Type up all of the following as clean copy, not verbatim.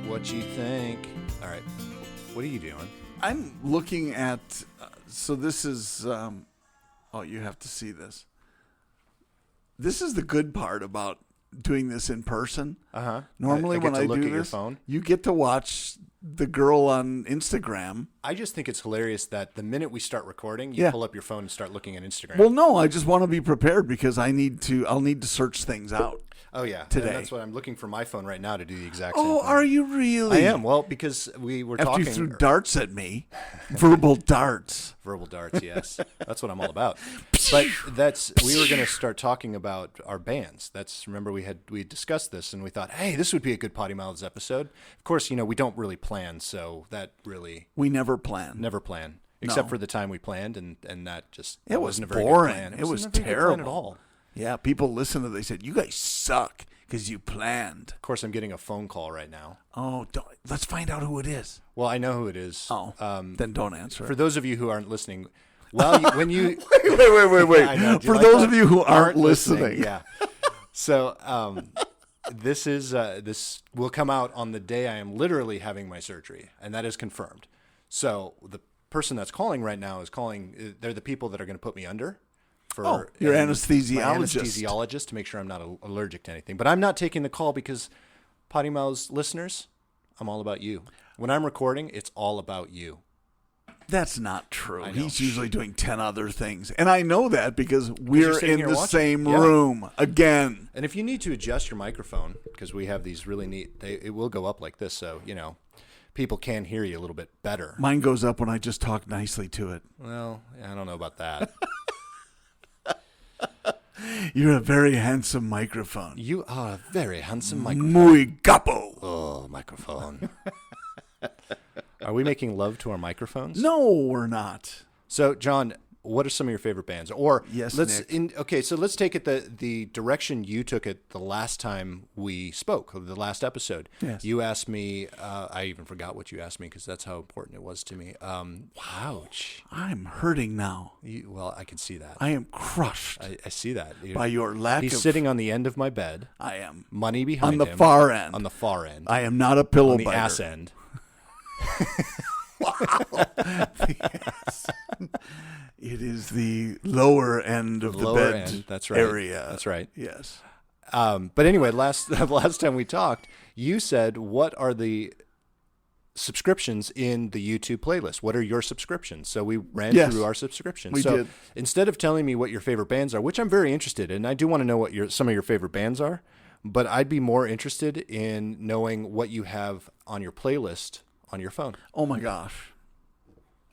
what you think. All right. What are you doing? I'm looking at, so this is, you have to see this. This is the good part about doing this in person. Uh-huh. Normally when I look do at your this, phone. you get to watch the girl on Instagram. I just think it's hilarious that the minute we start recording, you pull up your phone and start looking at Instagram. Well, no, I just want to be prepared because I'll need to search things out. Oh, yeah. Today. And that's what I'm looking for my phone right now to do the exact same thing. Oh, are you really? I am. Well, because we were After talking. you threw darts at me. Verbal darts. Verbal darts, yes. That's what I'm all about. But we were going to start talking about our bands. Remember we had discussed this and we thought, hey, this would be a good PoddiMouths episode. Of course, we don't really plan, so that really. We never plan. Never plan. Except for the time we planned, and that just it was wasn't a very boring. good plan. It was terrible terrible at all. Yeah, people listened to. They said, "You guys suck because you planned." Of course, I'm getting a phone call right now. Oh, let's find out who it is. Well, I know who it is. Oh, then don't answer. For those of you who aren't listening, when you wait. I know, for those of you who aren't listening, yeah. So this will come out on the day I am literally having my surgery, and that is confirmed. So the person that's calling right now is calling. They're the people that are going to put me under. Your anesthesiologist. My anesthesiologist to make sure I'm not allergic to anything. But I'm not taking the call because PoddiMouths listeners, I'm all about you. When I'm recording, it's all about you. That's not true. He's usually doing 10 other things. And I know that because we're in the same room again. And if you need to adjust your microphone, because we have these really neat, it will go up like this. So, people can hear you a little bit better. Mine goes up when I just talk nicely to it. Well, I don't know about that. You're a very handsome microphone. You are a very handsome microphone. Muy guapo. Oh, microphone. Are we making love to our microphones? No, we're not. So, John, what are some of your favorite bands? Or yes, Nick. So let's take it the direction you took it the last time we spoke, the last episode. Yes. You asked me, I even forgot what you asked me because that's how important it was to me. Ouch. I'm hurting now. Well, I can see that. I am crushed. I see that. By your lack He's sitting on the end of my bed. I am. Money behind him. On the far end. On the far end. I am not a pillow biter. On the biter. ass end. Wow. Yes. It is the lower end of the bed end. That's right. area. That's right. Yes. But anyway, last time we talked, you said, what are the subscriptions in the YouTube playlist? What are your subscriptions? So we ran through our subscriptions. We did. Instead of telling me what your favorite bands are, which I'm very interested in, I do want to know what some of your favorite bands are, but I'd be more interested in knowing what you have on your playlist on your phone. Oh my gosh.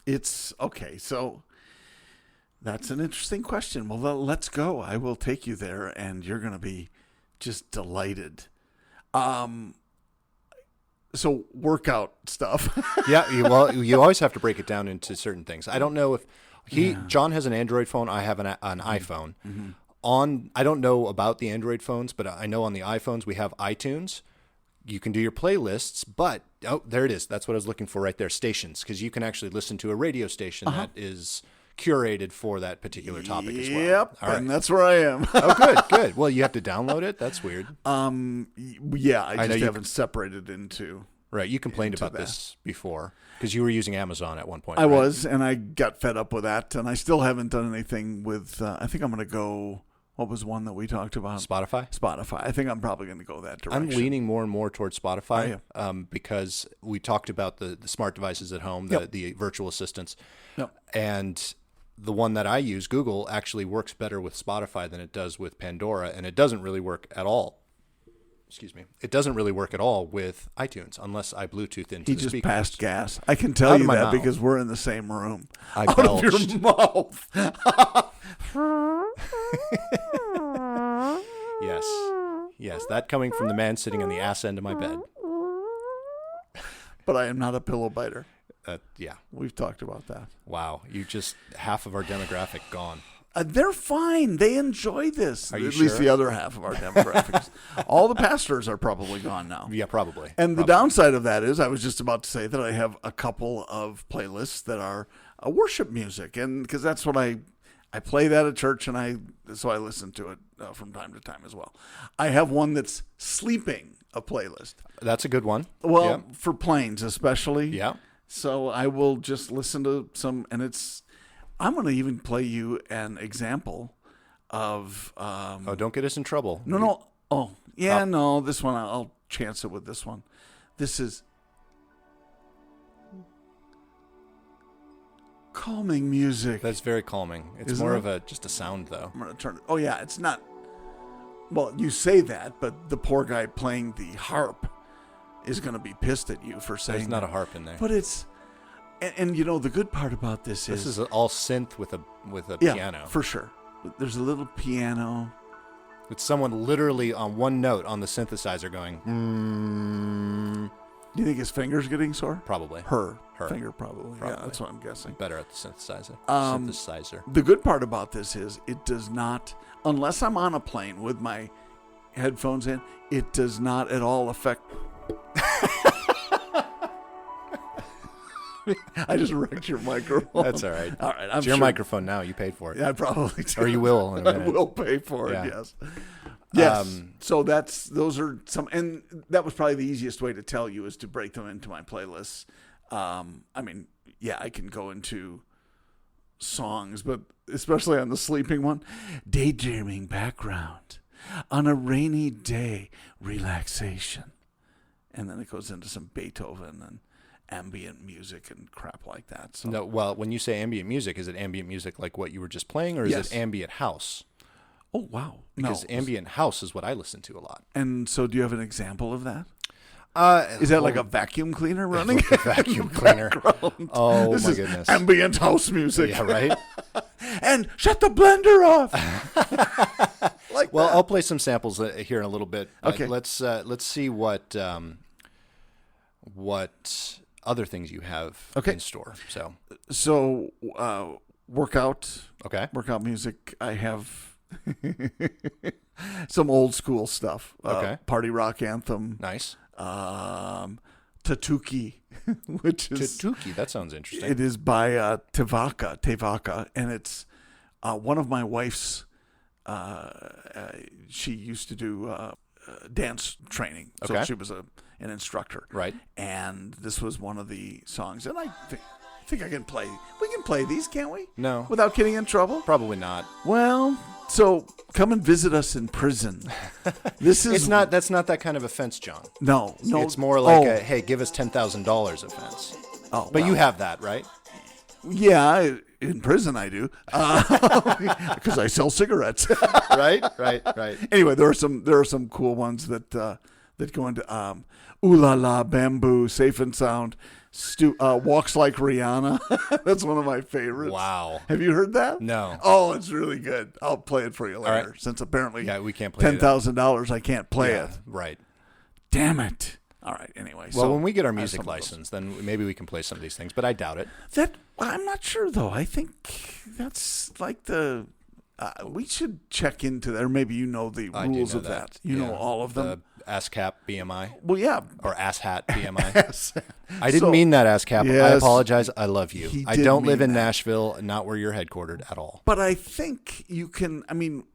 It's okay. So that's an interesting question. Well, let's go. I will take you there and you're going to be just delighted. So workout stuff. Yeah. Well, you always have to break it down into certain things. I don't know if John has an Android phone. I have an iPhone. Mm-hmm. I don't know about the Android phones, but I know on the iPhones we have iTunes. You can do your playlists, but there it is. That's what I was looking for right there. Stations, because you can actually listen to a radio station that is curated for that particular topic as well. Yep, all right. And that's where I am. Oh, good. Well, you have to download it. That's weird. Yeah, I just haven't separated into. Right, you complained about this before because you were using Amazon at one point. I was, and I got fed up with that, and I still haven't done anything with. I think I'm going to go. What was one that we talked about? Spotify. I think I'm probably going to go that direction. I'm leaning more and more towards Spotify because we talked about the smart devices at home, the virtual assistants. Yep. And the one that I use, Google, actually works better with Spotify than it does with Pandora, and it doesn't really work at all. Excuse me. It doesn't really work at all with iTunes unless I Bluetooth into the speaker. He just passed gas. I can tell you that because we're in the same room. Out of your mouth. Yes, that coming from the man sitting on the ass end of my bed. But I am not a pillow biter. Yeah. We've talked about that. Wow, half of our demographic gone. They're fine. They enjoy this. Are you At sure? least the other half of our demographics. All the pastors are probably gone now. Yeah, probably. And the downside of that is I was just about to say that I have a couple of playlists that are worship music. And because that's what I I play that at church, and so I listen to it from time to time as well. I have one that's sleeping, a playlist. That's a good one. Well, for planes especially. Yeah. So I will just listen to some, and I'm going to even play you an example of. Don't get us in trouble. No. Oh, yeah, no. This one, I'll chance it with this one. This is calming music. That's very calming. It's Isn't more it? of just a sound, though. I'm going to turn it. Oh, yeah, it's not. Well, you say that, but the poor guy playing the harp is going to be pissed at you for saying There's not a harp in there. But it's, and the good part about this is all synth with a piano. For sure. There's a little piano. With someone literally on one note on the synthesizer going, Do you think his finger's getting sore? Probably. Her finger, probably. Probably. Yeah, that's what I'm guessing. Better at the synthesizer. The good part about this is it does not, unless I'm on a plane with my headphones in, it does not at all affect. I just wrecked your microphone. That's all right. All right, it's your microphone now. You paid for it. Yeah, I probably do. Or you will in a minute. I will pay for it. Yes. So those are some, and that was probably the easiest way to tell you is to break them into my playlists. I can go into songs, but especially on the sleeping one, daydreaming background on a rainy day, relaxation, and then it goes into some Beethoven and ambient music and crap like that. So no, well, when you say ambient music, is it ambient music like what you were just playing, or is it ambient house? Oh wow! Because ambient house is what I listen to a lot. And so, do you have an example of that? Is that like a vacuum cleaner running? Like a vacuum cleaner. Oh, this my is goodness. Ambient house music. Yeah, right? And shut the blender off. I'll play some samples here in a little bit. Okay. Let's see what other things you have in store. So workout. Okay. Workout music. I have some old school stuff. Okay. Party rock anthem. Nice. Tatuki, which is Tatuki. That sounds interesting. It is by Tevaka, and it's one of my wife's. She used to do dance training, so she was an instructor, right? And this was one of the songs, and I think I can play. We can play these, can't we? No, without getting in trouble. Probably not. Well, so come and visit us in prison. That's not that kind of offense, John. No. It's more like hey, give us $10,000 offense. Oh, but you have that, right? Yeah, in prison I do, because I sell cigarettes. Right. Anyway, there are some cool ones that go into Ooh La La, Bamboo, Safe and Sound, Walks Like Rihanna. That's one of my favorites. Wow. Have you heard that? No. Oh, it's really good. I'll play it for you later. Right. Since apparently we can't play $10,000 I can't play it. Right. Damn it. All right. Anyway. Well, when we get our music license, then maybe we can play some of these things, but I doubt it. I'm not sure, though. I think that's like we should check into that. Or maybe you know the rules of that. You know all of them. The ASCAP BMI? Well, yeah. Or ASHAT BMI? I didn't mean that, ASCAP. Yes, I apologize. I love you. I don't live in Nashville, not where you're headquartered at all. But I think you can,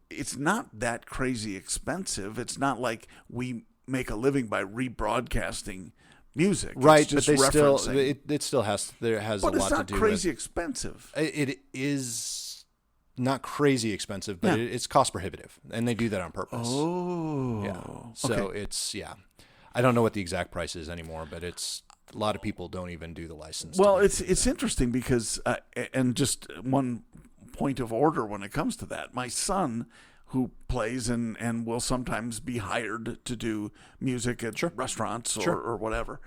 it's not that crazy expensive. It's not like we make a living by rebroadcasting music. Right, it's just but referencing. It still has a lot to do with. But it's not crazy expensive. It is not crazy expensive, but it's cost prohibitive, and they do that on purpose. Oh, yeah. So it's I don't know what the exact price is anymore, but it's a lot of people don't even do the license. Well, it's interesting because and just one point of order when it comes to that, my son, who plays and will sometimes be hired to do music at restaurants or whatever.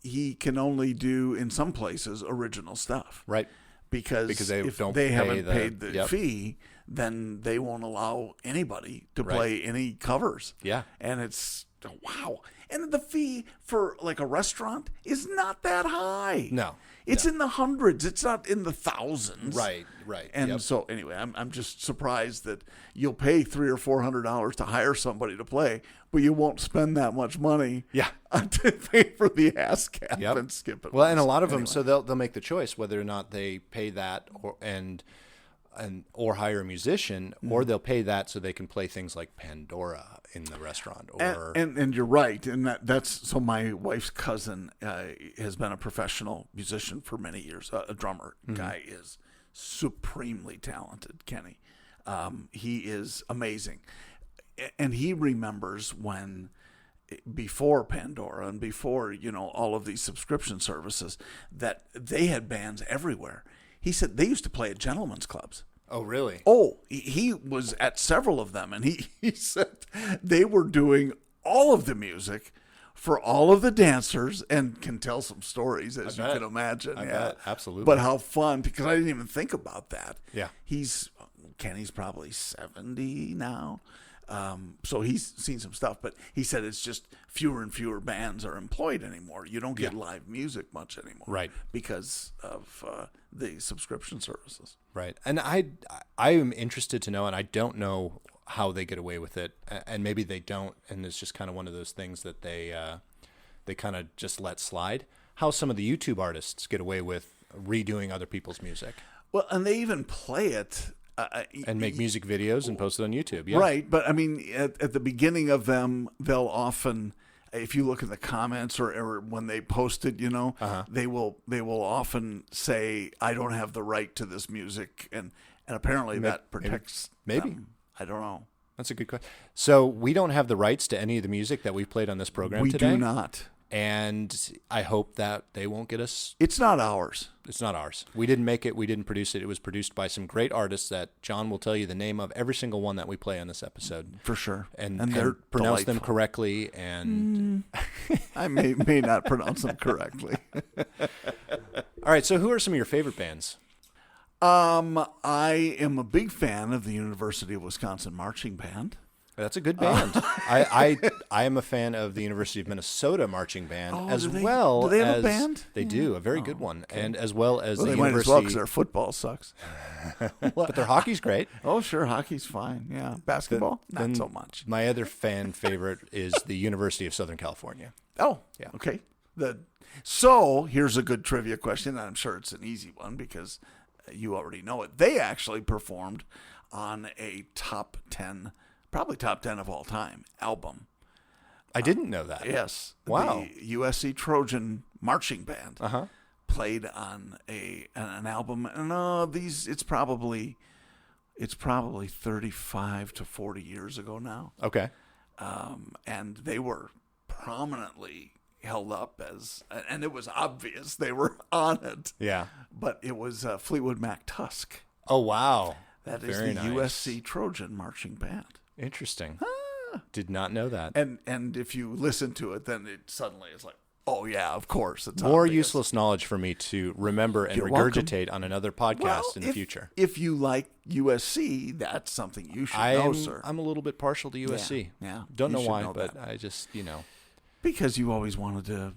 He can only do, in some places, original stuff. Right. Because if they haven't paid the fee, then they won't allow anybody to play any covers. Yeah. And it's, wow. And the fee for like a restaurant is not that high. No. It's in the hundreds. It's not in the thousands. Right. And so anyway, I'm just surprised that you'll pay $300 or $400 to hire somebody to play, but you won't spend that much money. Yeah. To pay for the ASCAP and skip it. Well, and a lot of them, so they'll make the choice whether or not they pay that, or hire a musician, or they'll pay that so they can play things like Pandora in the restaurant. Or and you're right, and that's so. My wife's cousin has been a professional musician for many years, a drummer. Guy is supremely talented, Kenny. He is amazing, and he remembers when, before Pandora and before all of these subscription services, that they had bands everywhere. He said they used to play at gentlemen's clubs. Oh, really? Oh, he was at several of them, and he said they were doing all of the music for all of the dancers, and can tell some stories, as you can imagine. I bet. Absolutely. But how fun, because I didn't even think about that. Yeah. Kenny's probably 70 now. So he's seen some stuff, but he said it's just fewer and fewer bands are employed anymore. You don't get live music much anymore. Right. Because of the subscription services. Right. And I am interested to know, and I don't know how they get away with it, and maybe they don't, and it's just kind of one of those things that they kind of just let slide, how some of the YouTube artists get away with redoing other people's music. Well, and they even play it. And make music videos and post it on YouTube. Yeah. Right. But I mean, at the beginning of them, they'll often, if you look in the comments or when they post it, they will often say, I don't have the right to this music. And apparently that protects maybe them. I don't know. That's a good question. So we don't have the rights to any of the music that we've played on this program today? We do not. And I hope that they won't get us. It's not ours. It's not ours. We didn't make it. We didn't produce it. It was produced by some great artists that Jon will tell you the name of every single one that we play on this episode. For sure. And they're pronounce delightful. them correctly. And I may not pronounce them correctly. All right. So who are some of your favorite bands? I am a big fan of the University of Wisconsin Marching Band. That's a good band. I am a fan of the University of Minnesota Marching Band well. Do they have a band? They do, a very good one, and as well as the they University. Might as well, because their football sucks. But their hockey's great. Oh, sure, hockey's fine. Yeah, basketball, not so much. My other fan favorite is the University of Southern California. Oh, yeah. Okay. So here's a good trivia question, and I'm sure it's an easy one because you already know it. They actually performed on a top 10. Probably top 10 of all time album. I didn't know that. Yes. Wow. The USC Trojan Marching Band played on an album, and it's probably 35 to 40 years ago now. Okay. And they were prominently held up as, and it was obvious they were on it. Yeah. But it was Fleetwood Mac Tusk. Oh, wow. That is the USC Trojan Marching Band. Interesting. Did not know that. And if you listen to it, then it suddenly is like, oh yeah, of course. It's more obvious. useless knowledge for me to remember and regurgitate on another podcast in the future. If you like USC, that's something you should know, sir. I'm a little bit partial to USC. Yeah. Don't know why, but I just, Because you always wanted to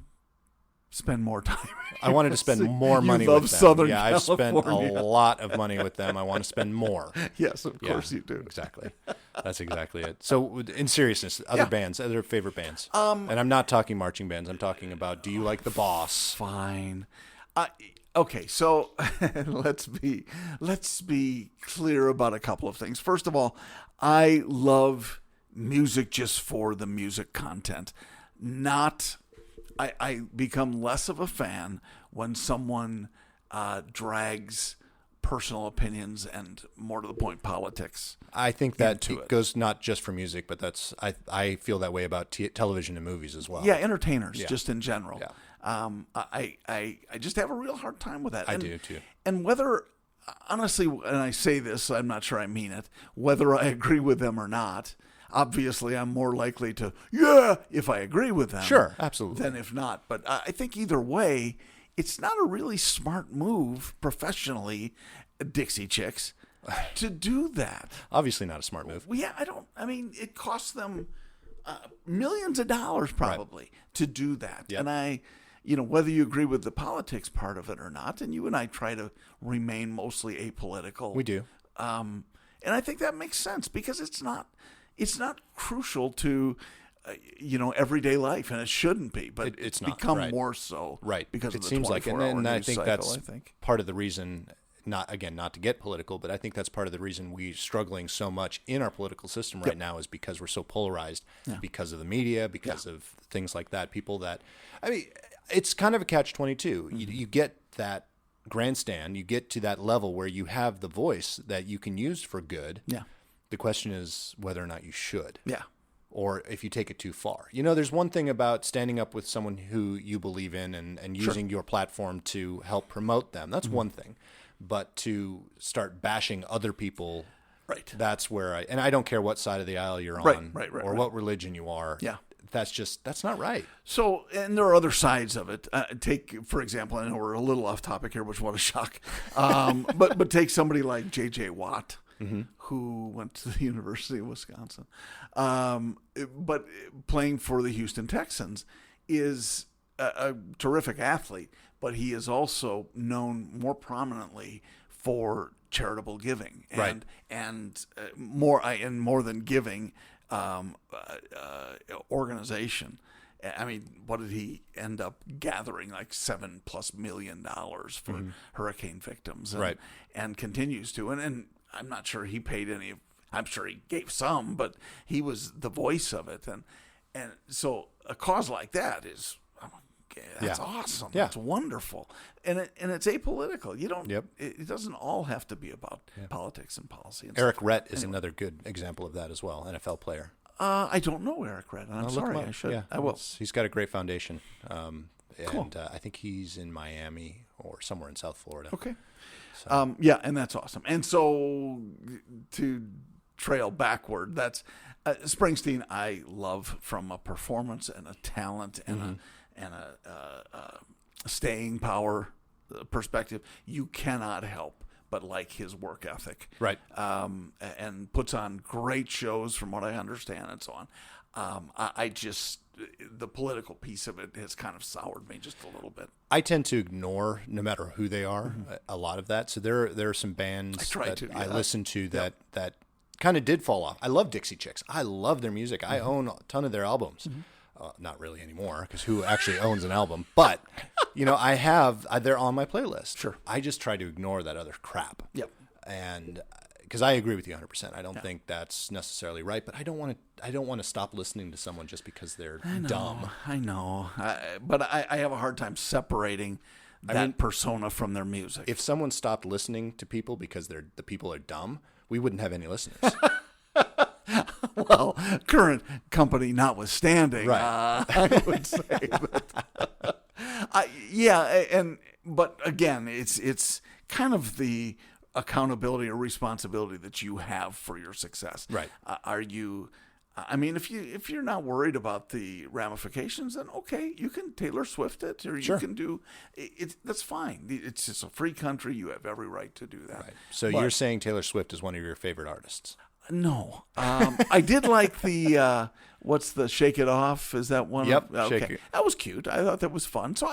spend more time. I wanted to spend more money with them. Southern I've spent California. a lot of money with them. I want to spend more. Yes, of course you do. Exactly. That's exactly it. So, in seriousness, other bands, other favorite bands. And I'm not talking marching bands. I'm talking about, do you like The Boss? Fine. Okay, so let's be clear about a couple of things. First of all, I love music just for the music content. I become less of a fan when someone drags personal opinions and, more to the point, politics. I think that goes not just for music, but I feel that way about television and movies as well. Yeah, entertainers, just in general. Yeah. I just have a real hard time with that. I do too. And whether, honestly, and I say this, I'm not sure I mean it, whether I agree with them or not, obviously I'm more likely to, if I agree with them. Sure, absolutely. Than if not. But I think either way, it's not a really smart move professionally, Dixie Chicks, to do that. Obviously not a smart move. Well, yeah, it costs them millions of dollars probably to do that. Yep. And whether you agree with the politics part of it or not, and you and I try to remain mostly apolitical. We do. And I think that makes sense because it's not crucial to everyday life, and it shouldn't be, but it's become not, more so, right? Because it of the seems like, and I think cycle, that's part of the reason not to get political, but I think that's part of the reason we're struggling so much in our political system right now is because we're so polarized because of the media, because of things like that. People that, I mean, it's kind of a catch-22. You get that grandstand, you get to that level where you have the voice that you can use for good. Yeah. The question is whether or not you should. Yeah. Or if you take it too far. You know, there's one thing about standing up with someone who you believe in and using your platform to help promote them. That's one thing. But to start bashing other people, that's where I don't care what side of the aisle you're on or what religion you are. Yeah. That's not right. So, and there are other sides of it. Take, for example, I know we're a little off topic here, which what a shock. But take somebody like J.J. Watt. Who went to the University of Wisconsin, but playing for the Houston Texans, is a terrific athlete, but he is also known more prominently for charitable giving and more than giving, organization. I mean, what did he end up gathering? Like $7+ million for hurricane victims, and continues to, and I'm not sure he paid any. I'm sure he gave some, but he was the voice of it, and so a cause like that is that's awesome. Yeah. That's wonderful, and it's apolitical. You don't. It doesn't all have to be about politics and policy. And Eric Rett is another good example of that as well. NFL player. I don't know Eric Rett. I'm sorry. I should. Yeah, I will. He's got a great foundation. Cool. And I think he's in Miami or somewhere in South Florida. Okay. So. And that's awesome. And so to trail backward, that's Springsteen. I love from a performance and a talent and a staying power perspective. You cannot help but like his work ethic, right? And puts on great shows, from what I understand, and so on. I just the political piece of it has kind of soured me just a little bit. I tend to ignore, no matter who they are, a lot of that. So there are some bands I listen to that kind of did fall off. I love Dixie Chicks. I love their music. I own a ton of their albums. Not really anymore, because who actually owns an album? But they're on my playlist. Sure. I just try to ignore that other crap. Yep. And because I agree with you 100%. I don't think that's necessarily right, but I don't want to stop listening to someone just because they're dumb. I know. But I have a hard time separating that persona from their music. If someone stopped listening to people because the people are dumb, we wouldn't have any listeners. Well, current company notwithstanding, I would say that. But again, it's kind of the accountability or responsibility that you have for your success. Right. Are you? I mean, if you're not worried about the ramifications, then okay, you can Taylor Swift it, or you can do it. That's fine. It's just a free country. You have every right to do that. Right. So you're saying Taylor Swift is one of your favorite artists? No. I did like the what's the Shake It Off? Is that one? Yep. Okay. Shake It. That was cute. I thought that was fun. So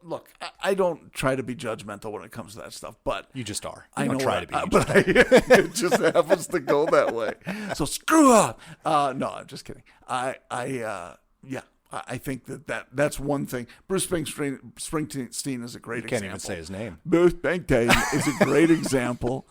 look, I don't try to be judgmental when it comes to that stuff, but you just are. I don't try to be, but it just happens to go that way. So screw up. No, I'm just kidding. I think that's one thing. Bruce Springsteen is a great example. Can't even say his name. Bruce Springsteen is a great example.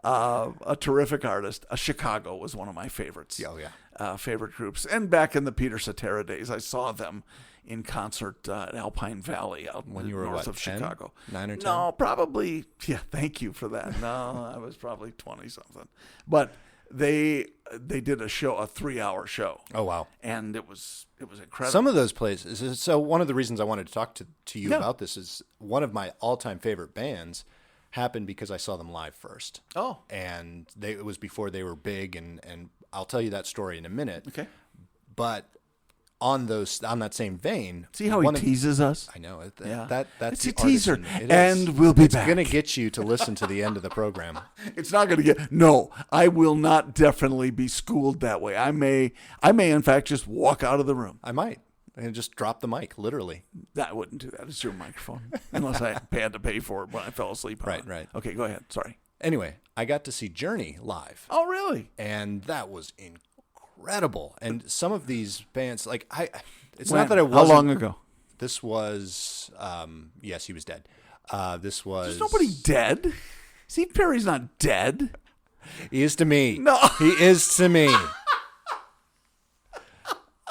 A terrific artist. Chicago was one of my favorites. Oh, yeah. Favorite groups. And back in the Peter Cetera days, I saw them in concert at Alpine Valley out when you were north of 10? Chicago. 9 or 10? No, probably. Yeah, thank you for that. No, I was probably 20-something. But they did a 3-hour show. Oh, wow. And it was incredible. Some of those places. So one of the reasons I wanted to talk to you about this is one of my all-time favorite bands happened because I saw them live first. Oh. And it was before they were big, and I'll tell you that story in a minute. Okay. But on that same vein, see how he teases us? I know. Yeah. That's it's a teaser. And we'll be It's back. going to get you to listen to the end of the program. It's not going to get. No, I will not definitely be schooled that way. I may in fact just walk out of the room. I might. And just drop the mic, literally. I wouldn't do that. It's your microphone. Unless I had to pay for it when I fell asleep. Right. Okay, go ahead. Sorry. Anyway, I got to see Journey live. Oh, really? And that was incredible. And some of these bands, like, it's when? not that I wasn't. How long ago? This was, yes, he was dead. This was. There's nobody dead. Steve Perry's not dead. He is to me. No. He is to me.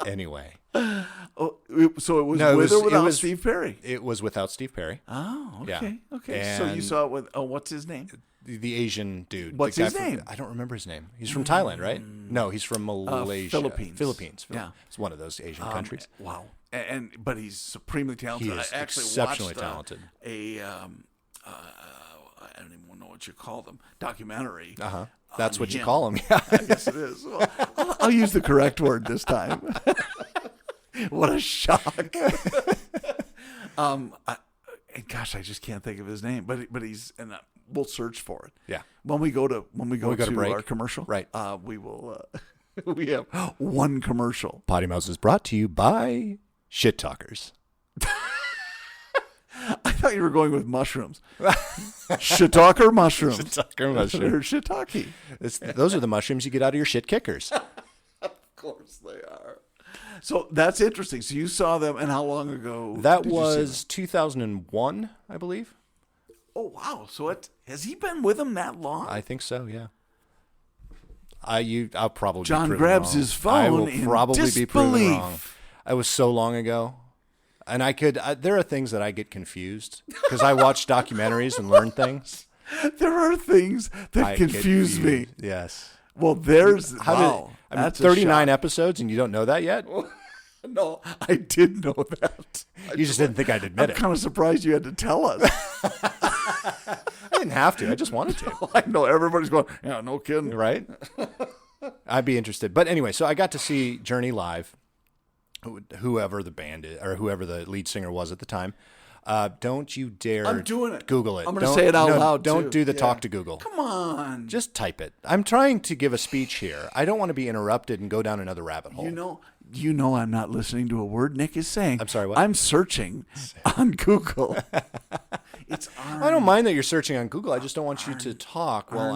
Anyway. Oh, so it was with or without Steve Perry? It was without Steve Perry. Oh, okay. Yeah. Okay. And so you saw it with, what's his name? The Asian dude. What's his name? I don't remember his name. He's from Thailand, right? No, he's from Malaysia. Philippines. Yeah. It's one of those Asian countries. Wow. But he's supremely talented. He is I actually exceptionally watched talented. I don't even know what you call them. Documentary. That's what him. you call him. Yeah. I guess it is. Well, I'll use the correct word this time. What a shock. And gosh, I just can't think of his name. But he's and we'll search for it. Yeah. When we go to break. our commercial, Right. We will. We have one commercial. PoddiMouths is brought to you by Shit Talkers. I thought you were going with mushrooms. Shiitake mushrooms. Shiitake mushrooms. Or shiitake. Those are the mushrooms you get out of your shit kickers. Of course they are. So that's interesting. So you saw them, and how long ago? That was 2001, I believe. Oh wow! So has he been with them that long? I think so. Yeah. I'll probably. John be grabs wrong. his phone. I will in probably disbelief. be proven wrong. It was so long ago, and there are things that I get confused because I watch documentaries and learn things. There are things that confuse me. Yes. Well, there's that's 39 episodes, and you don't know that yet. No, I did know that. You just didn't think I'd admit it. I'm kind of surprised you had to tell us. I didn't have to. I just wanted to. I know everybody's going, yeah, no kidding. Right? I'd be interested. But anyway, so I got to see Journey live, whoever the band is, or whoever the lead singer was at the time. Don't you dare I'm doing it. Google it. I'm going to say it out loud, Don't too. do the talk to Google. Come on. Just type it. I'm trying to give a speech here. I don't want to be interrupted and go down another rabbit hole. You know I'm not listening to a word Nick is saying. I'm sorry, what? I'm searching on Google. It's I don't mind that you're searching on Google. I just don't want you to talk while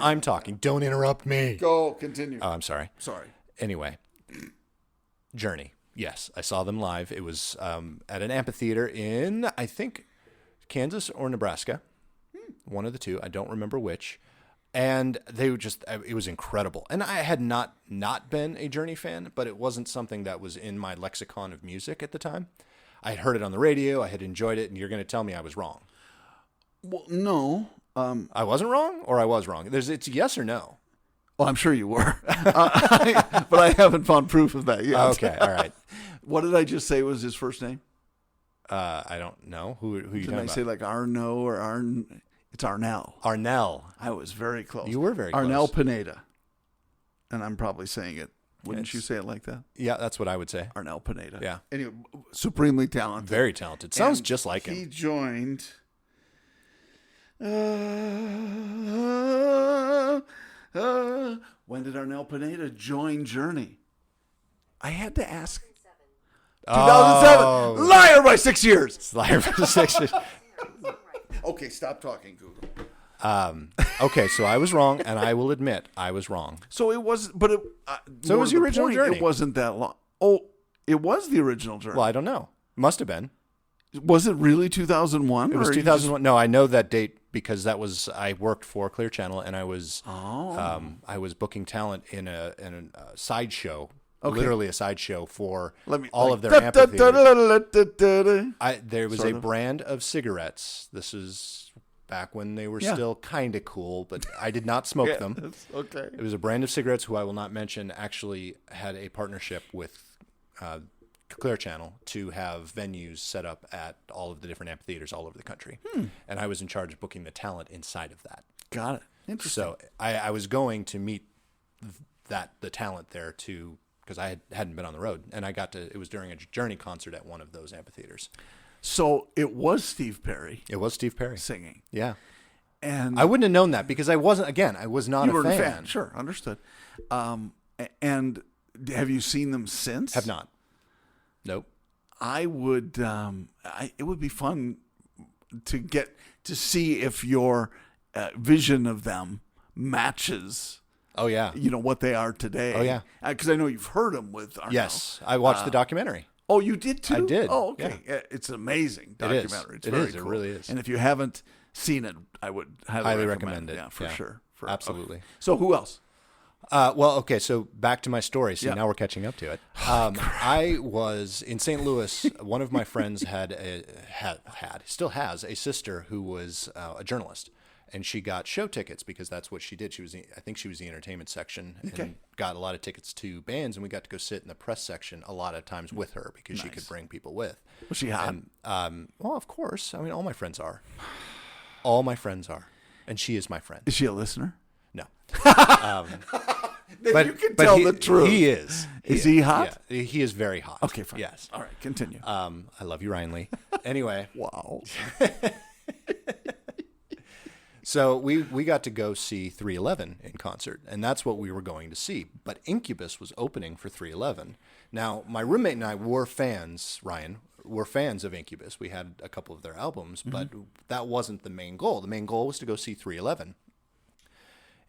I'm talking. Don't interrupt me. Go, continue. Oh, I'm sorry. Sorry. Anyway, Journey. Yes, I saw them live. It was at an amphitheater in, I think, Kansas or Nebraska. One of the two. I don't remember which. And it was incredible. And I had not been a Journey fan, but it wasn't something that was in my lexicon of music at the time. I had heard it on the radio. I had enjoyed it. And you're going to tell me I was wrong. Well, no. I wasn't wrong or I was wrong? It's yes or no. Well, I'm sure you were. But I haven't found proof of that yet. Okay. All right. What did I just say was his first name? I don't know. Who are you talking about? Did I say like Arno or Arn? It's Arnell. Arnell. I was very close. You were very close. Arnell Pineda. And I'm probably saying it. Wouldn't you say it like that? Yeah, that's what I would say. Arnell Pineda. Yeah. Anyway, supremely talented. Very talented. Sounds just like him. He joined... when did Arnell Pineda join Journey? I had to ask. 2007. Oh. Liar by 6 years. Liar by 6 years. Okay, stop talking, Google. Okay, so I was wrong, and I will admit I was wrong. So it was, but it. So it was the original Journey. It wasn't that long. Oh, it was the original Journey. Well, I don't know. Must have been. Was it really 2001? It was 2001. No, I know that date because I worked for Clear Channel, and I was booking talent in a sideshow. Okay. Literally a sideshow for all of their amphitheaters. There was a brand of cigarettes. This is back when they were still kind of cool, but I did not smoke them. Okay. It was a brand of cigarettes who I will not mention actually had a partnership with Clear Channel to have venues set up at all of the different amphitheaters all over the country. And I was in charge of booking the talent inside of that. Got it. Interesting. So I was going to meet the talent there because I hadn't been on the road, and it was during a Journey concert at one of those amphitheaters. So it was Steve Perry. It was Steve Perry singing. Yeah. And I wouldn't have known that because I was not a fan. Sure, understood. And have you seen them since? Have not. Nope. I would. It would be fun to get to see if your vision of them matches. Oh yeah. What they are today. Oh yeah. Because I know you've heard them with Arnell. Yes, I watched the documentary. Oh, you did too? I did. Oh, okay. Yeah. It's an amazing documentary. It is. Very cool. It really is. And if you haven't seen it, I would highly recommend it. Yeah, for sure. Absolutely. Okay. So who else? Well, okay, so back to my story. See, now we're catching up to it. I was in St. Louis. One of my friends still has a sister who was a journalist, and she got show tickets because that's what she did. I think she was the entertainment section and got a lot of tickets to bands, and we got to go sit in the press section a lot of times with her because she could bring people with. Was she hot? And, well, of course. I mean, all my friends are. All my friends are, and she is my friend. Is she a listener? No. But you can tell the truth. He is. Is he hot? Yeah, he is very hot. Okay, fine. Yes. All right, continue. I love you, Ryan Lee. Anyway. Wow. So we got to go see 311 in concert, and that's what we were going to see. But Incubus was opening for 311. Now, my roommate and I were fans, Ryan, were fans of Incubus. We had a couple of their albums, but that wasn't the main goal. The main goal was to go see 311.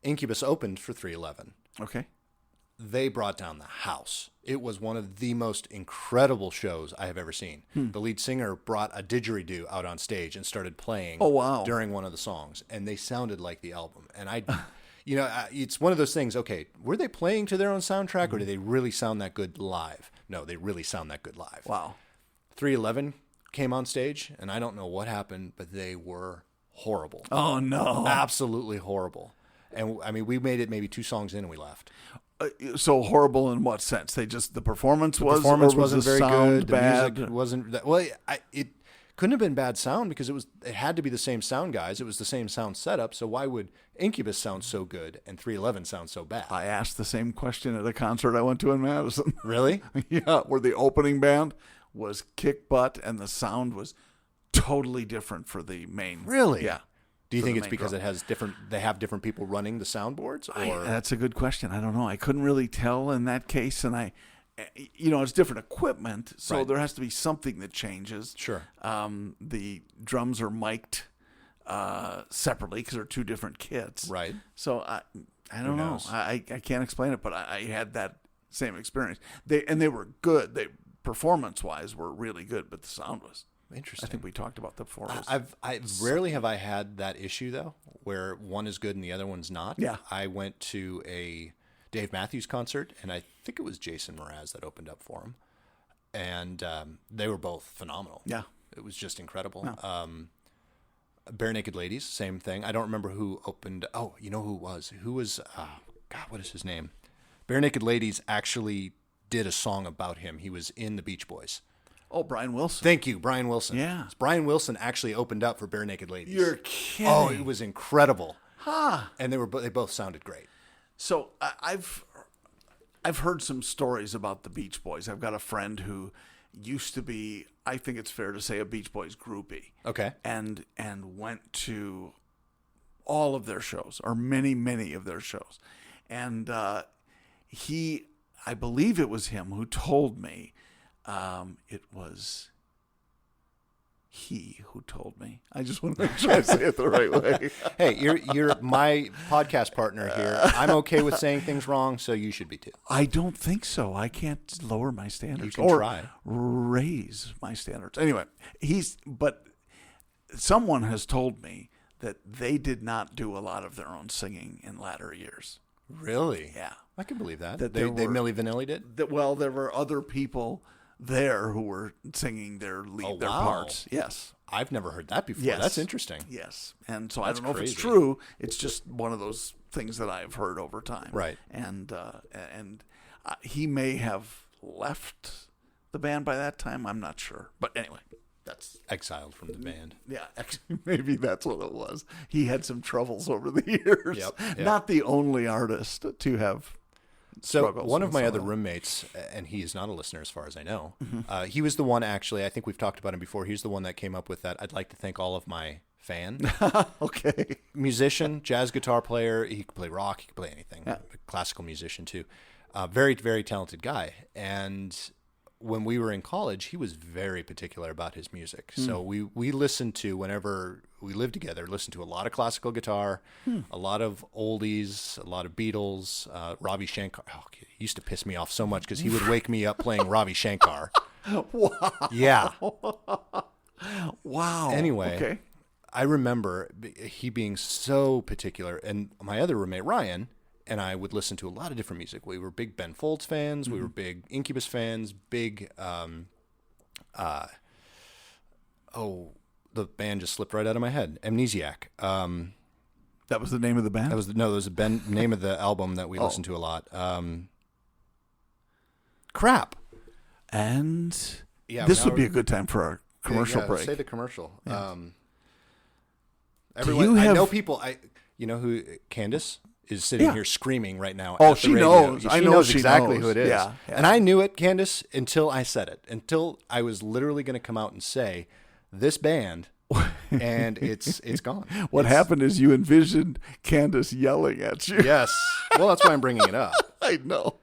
Incubus opened for 311. Okay. They brought down the house. It was one of the most incredible shows I have ever seen. The lead singer brought a didgeridoo out on stage and started playing during one of the songs, and they sounded like the album. And it's one of those things, okay, were they playing to their own soundtrack, or did they really sound that good live? No, they really sound that good live. Wow. 311 came on stage, and I don't know what happened, but they were horrible. Oh, no. Absolutely horrible. And I mean, we made it maybe 2 songs in and we left. So horrible in what sense? The performance wasn't very good. Bad? The music wasn't that well. It couldn't have been bad sound because it had to be the same sound guys. It was the same sound setup. So why would Incubus sound so good and 311 sound so bad? I asked the same question at a concert I went to in Madison. Really? Yeah, where the opening band was kick butt and the sound was totally different for the main. Really? Yeah. Do you think it's because they have different people running the soundboards? Or that's a good question. I don't know. I couldn't really tell in that case, and it's different equipment, so there has to be something that changes. Sure. The drums are mic'd separately because they're 2 different kits. Right. So I don't know. I can't explain it, but I had that same experience. They were good. They performance-wise were really good, but the sound was. Interesting. I think we talked about that before. I rarely have I had that issue though, where one is good and the other one's not. Yeah. I went to a Dave Matthews concert, and I think it was Jason Mraz that opened up for him, and they were both phenomenal. Yeah. It was just incredible. Yeah. Bare Naked Ladies, same thing. I don't remember who opened. Oh, you know who it was? Who was? God, what is his name? Bare Naked Ladies actually did a song about him. He was in the Beach Boys. Oh, Brian Wilson. Thank you, Brian Wilson. Yeah. Brian Wilson actually opened up for Bare Naked Ladies. You're kidding. Oh, it was incredible. Huh. And they both sounded great. So I've heard some stories about the Beach Boys. I've got a friend who used to be, I think it's fair to say, a Beach Boys groupie. Okay. And went to all of their shows, or many of their shows. And I believe it was him who told me, it was he who told me. I just want to make sure I say it the right way. Hey, you're my podcast partner here. I'm okay with saying things wrong, so you should be too. I don't think so. I can't lower my standards. You can try. Raise my standards. Anyway, but someone has told me that they did not do a lot of their own singing in latter years. Really? Yeah. I can believe that. That they Milli Vanilli'd it? Well, there were other people there who were singing their parts. Yes. I've never heard that before. Yes. That's interesting. Yes. And so I don't know crazy. if it's true. It's just one of those things that I've heard over time. Right. And he may have left the band by that time. I'm not sure. But anyway, that's exiled from the band. Yeah, maybe that's what it was. He had some troubles over the years. Yep. Not the only artist to have. So one of my other roommates, and he is not a listener as far as I know, he was the one actually, I think we've talked about him before, he was the one that came up with that, I'd like to thank all of my fan. Okay. Musician, jazz guitar player, he could play rock, he could play anything. Yeah. Classical musician too. Very, very talented guy. And when we were in college, he was very particular about his music. So we listened to, whenever we lived together, listened to a lot of classical guitar, a lot of oldies, a lot of Beatles, Ravi Shankar. Oh, he used to piss me off so much because he would wake me up playing Ravi Shankar. Wow. Yeah. Wow. Anyway, okay. I remember he being so particular, and my other roommate Ryan and I would listen to a lot of different music. We were big Ben Folds fans. We were big Incubus fans. Big, the band just slipped right out of my head. Amnesiac. That was the name of the band? That was the name of the album that we listened to a lot. Crap. And this would be a good time for our commercial break. Say the commercial. Yeah. Everyone, I know people. You know who Candace is sitting here screaming right now. Oh, at the she radio. knows. She I know knows she exactly knows. who it is. Yeah. And I knew it, Candace, until I said it. Until I was literally going to come out and say this band. And it's gone. What happened is you envisioned Candace yelling at you. Yes. Well, that's why I'm bringing it up. I know.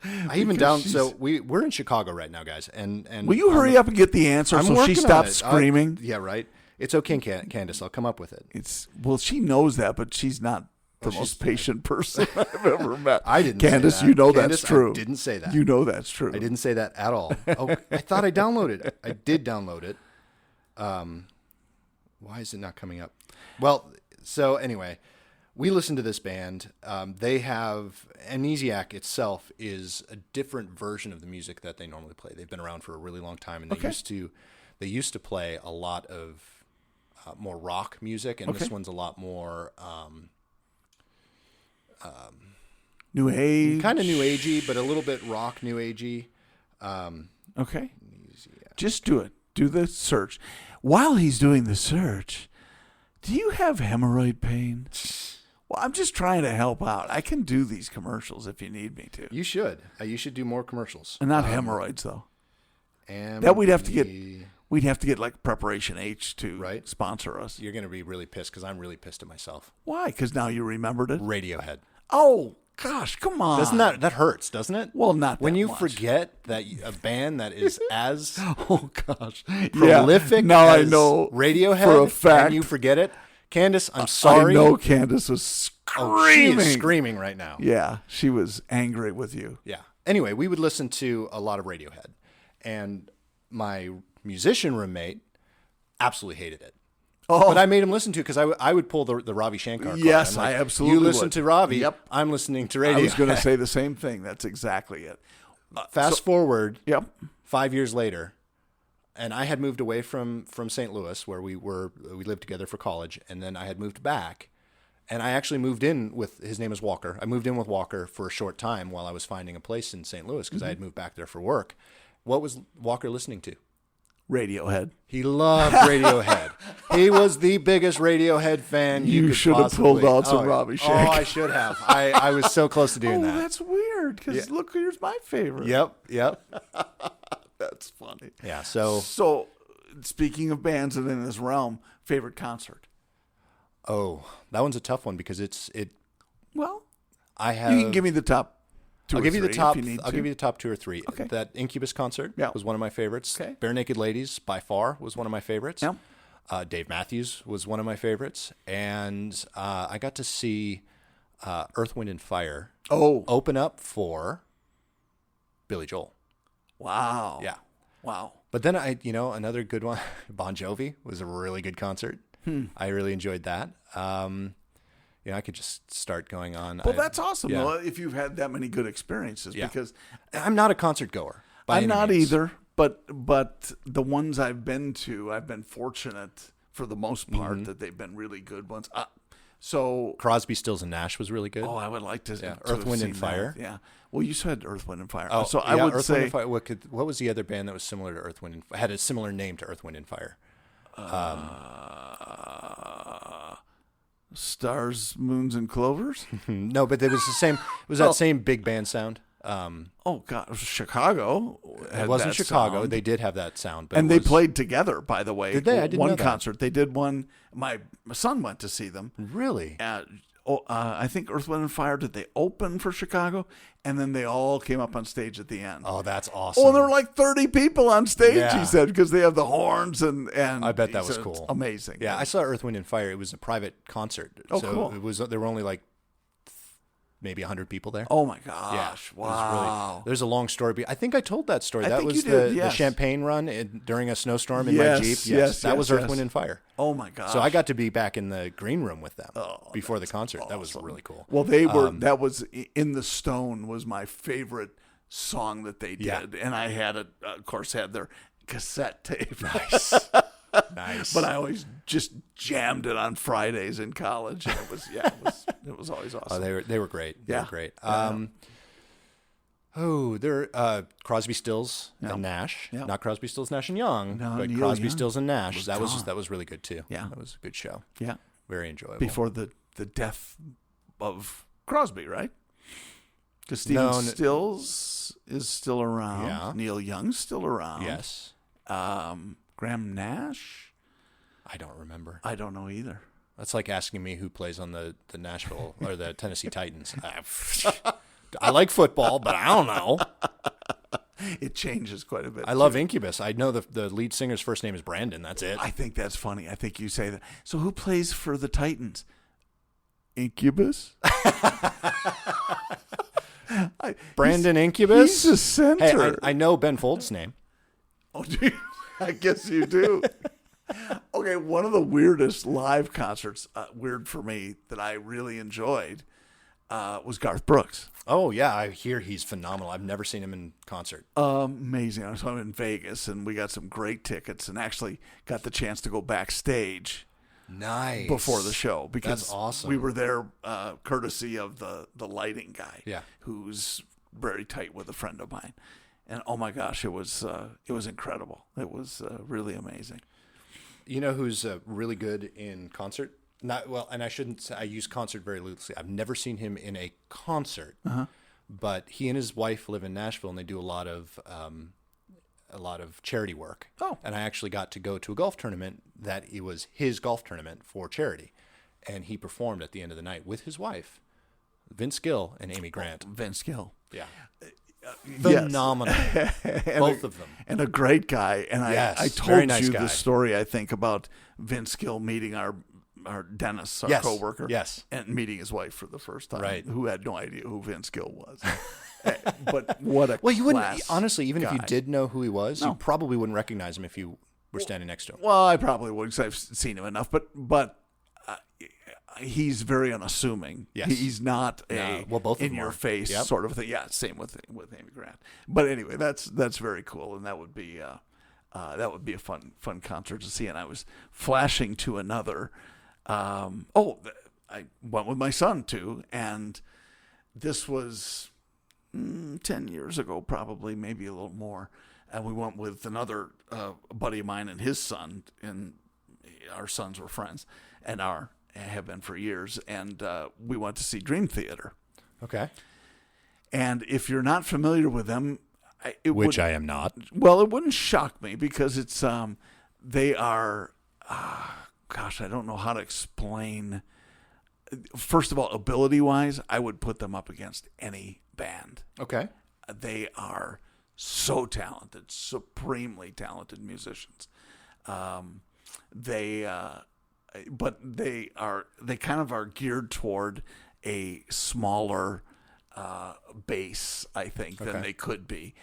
I even so we're in Chicago right now, guys. And will you hurry up and get the answer so she stops screaming? Yeah, right. It's okay, Candace. I'll come up with it. She knows that, but she's not the most patient person I've ever met. I didn't. Candace, say that. Candace, that's true. I didn't say that. You know that's true. I didn't say that at all. Oh, I thought I downloaded it. I did download it. Why is it not coming up? Well, so anyway, we listened to this band. They have Amnesiac itself is a different version of the music that they normally play. They've been around for a really long time, and they used to play a lot of more rock music, and this one's a lot more new age, kind of new agey, but a little bit rock new agey. Okay, just do it. Do the search. While he's doing the search, do you have hemorrhoid pain? Well, I'm just trying to help out. I can do these commercials if you need me to. You should. You should do more commercials. And not hemorrhoids, though. That we'd have to get. We'd have to get like Preparation H to sponsor us. You're going to be really pissed because I'm really pissed at myself. Why? Because now you remembered it? Radiohead. Oh, gosh, come on. Doesn't that hurts, doesn't it? Well, not when that you much. forget that a band that is as prolific as I know Radiohead for a fact. And you forget it. Candace, I'm sorry. I know Candace was screaming. Oh, she is screaming right now. Yeah, she was angry with you. Yeah. Anyway, we would listen to a lot of Radiohead. And my musician roommate absolutely hated it. Oh. But I made him listen to it because I would pull the Ravi Shankar card. Yes, like, I absolutely You listen would. to Ravi, Yep. I'm listening to Radiohead. I was going to say the same thing. That's exactly it. Fast forward 5 years later, and I had moved away from St. Louis where we lived together for college, and then I had moved back, and I actually moved in with, his name is Walker. I moved in with Walker for a short time while I was finding a place in St. Louis because I had moved back there for work. What was Walker listening to? Radiohead. He loved Radiohead. He was the biggest Radiohead fan you could should have pulled out some Ravi Shankar. Oh, I should have. I was so close to doing that. Oh, that's weird because look, here's my favorite. Yep. That's funny. Yeah. So speaking of bands and in this realm, favorite concert? Oh, that one's a tough one because Well, I have. You can give me the top. I'll give you the top. I'll give you the top two or three. Okay. That Incubus concert was one of my favorites. Okay. Bare Naked Ladies by far was one of my favorites. Yeah. Dave Matthews was one of my favorites, and I got to see Earth, Wind, and Fire open up for Billy Joel. Wow. Yeah. Wow. But then another good one, Bon Jovi was a really good concert. I really enjoyed that. I could just start going on. Well, that's awesome, though, if you've had that many good experiences. Yeah. Because I'm not a concert goer. I'm not either, but the ones I've been to, I've been fortunate for the most part that they've been really good ones. So Crosby, Stills, and Nash was really good. Oh, I would like to. Yeah. Earth, Wind, and Fire. That. Yeah. Well, you said Earth, Wind, and Fire. Oh, so I would Earth, say. Wind, and Fire. What was the other band that was similar to Earth, Wind, and Fire? Had a similar name to Earth, Wind, and Fire. Stars, Moons, and Clovers? No, but it was the same. It was that same big band sound. Oh God, it was Chicago. It wasn't Chicago. Sound. They did have that sound, but they played together. By the way, did they? I didn't know that. Concert. They did one. My son went to see them. Really? I think Earth, Wind, and Fire. Did they open for Chicago? And then they all came up on stage at the end. Oh, that's awesome. Oh, there were like 30 people on stage. Yeah. He said because they have the horns and I bet that was cool. Amazing. Yeah, I saw Earth, Wind, and Fire. It was a private concert. Oh, so cool. There were only like maybe 100 people there. Oh my gosh! Yeah, Wow. There's a long story. I think I told that story. I That think was you did, the Champagne run during a snowstorm in my Jeep. Yes, that was Earth, Wind, and Fire. Oh my gosh! So I got to be back in the green room with them before the concert. Awesome. That was really cool. Well, they were. That was In the Stone was my favorite song that they did, and I had it. Of course, had their cassette tape. Nice. Nice. But I always just jammed it on Fridays in college. And it was always awesome. Oh, they were great. They were great. Crosby, Stills, and Nash. Yep. Not Crosby, Stills, Nash and Young, but Neil Crosby, Young Stills, and Nash. That was really good too. Yeah. That was a good show. Yeah. Very enjoyable. Before the death of Crosby, right? Because Stephen Stills is still around. Yeah. Neil Young's still around. Yes. Graham Nash? I don't remember. I don't know either. That's like asking me who plays on the Nashville or the Tennessee Titans. I like football, but I don't know. It changes quite a bit. I love Incubus. I know the lead singer's first name is Brandon. That's it. I think that's funny. I think you say that. So who plays for the Titans? Incubus? Brandon Incubus? He's a center. Hey, I know Ben Folds' name. Oh, do you? I guess you do. Okay, one of the weirdest live concerts, weird for me, that I really enjoyed was Garth Brooks. Oh, yeah. I hear he's phenomenal. I've never seen him in concert. Amazing. I saw him in Vegas, and we got some great tickets and actually got the chance to go backstage. Nice. Before the show, because that's awesome. We were there courtesy of the lighting guy, who's very tight with a friend of mine. And oh my gosh, it was incredible. It was really amazing. You know who's really good in concert? Not well, and I shouldn't say, I use concert very loosely. I've never seen him in a concert, but he and his wife live in Nashville, and they do a lot of charity work. Oh, and I actually got to go to a golf tournament that it was his golf tournament for charity, and he performed at the end of the night with his wife, Vince Gill and Amy Grant. Vince Gill, yeah. Phenomenal. Both of them. And a great guy. And I told you the story, I think, about Vince Gill meeting our Dennis, our coworker. Yes. And meeting his wife for the first time. Right. Who had no idea who Vince Gill was. But what a you wouldn't, honestly, even guy. If you did know who he was, you probably wouldn't recognize him if you were standing next to him. Well, I probably would because I've seen him enough. But he's very unassuming. Yes. He's not both in your face sort of thing. Yeah, same with Amy Grant. But anyway, that's very cool, and that would be a fun concert to see. And I was flashing to another. I went with my son too, and this was 10 years ago, probably, maybe a little more. And we went with another buddy of mine and his son, and our sons were friends, and have been for years, and we went to see Dream Theater. Okay. And if you're not familiar with them, I am not. Well, it wouldn't shock me because it's they are, gosh, I don't know how to explain. First of all, ability-wise, I would put them up against any band. Okay. They are so talented, supremely talented musicians. But they kind of are geared toward a smaller base, I think, than they could be.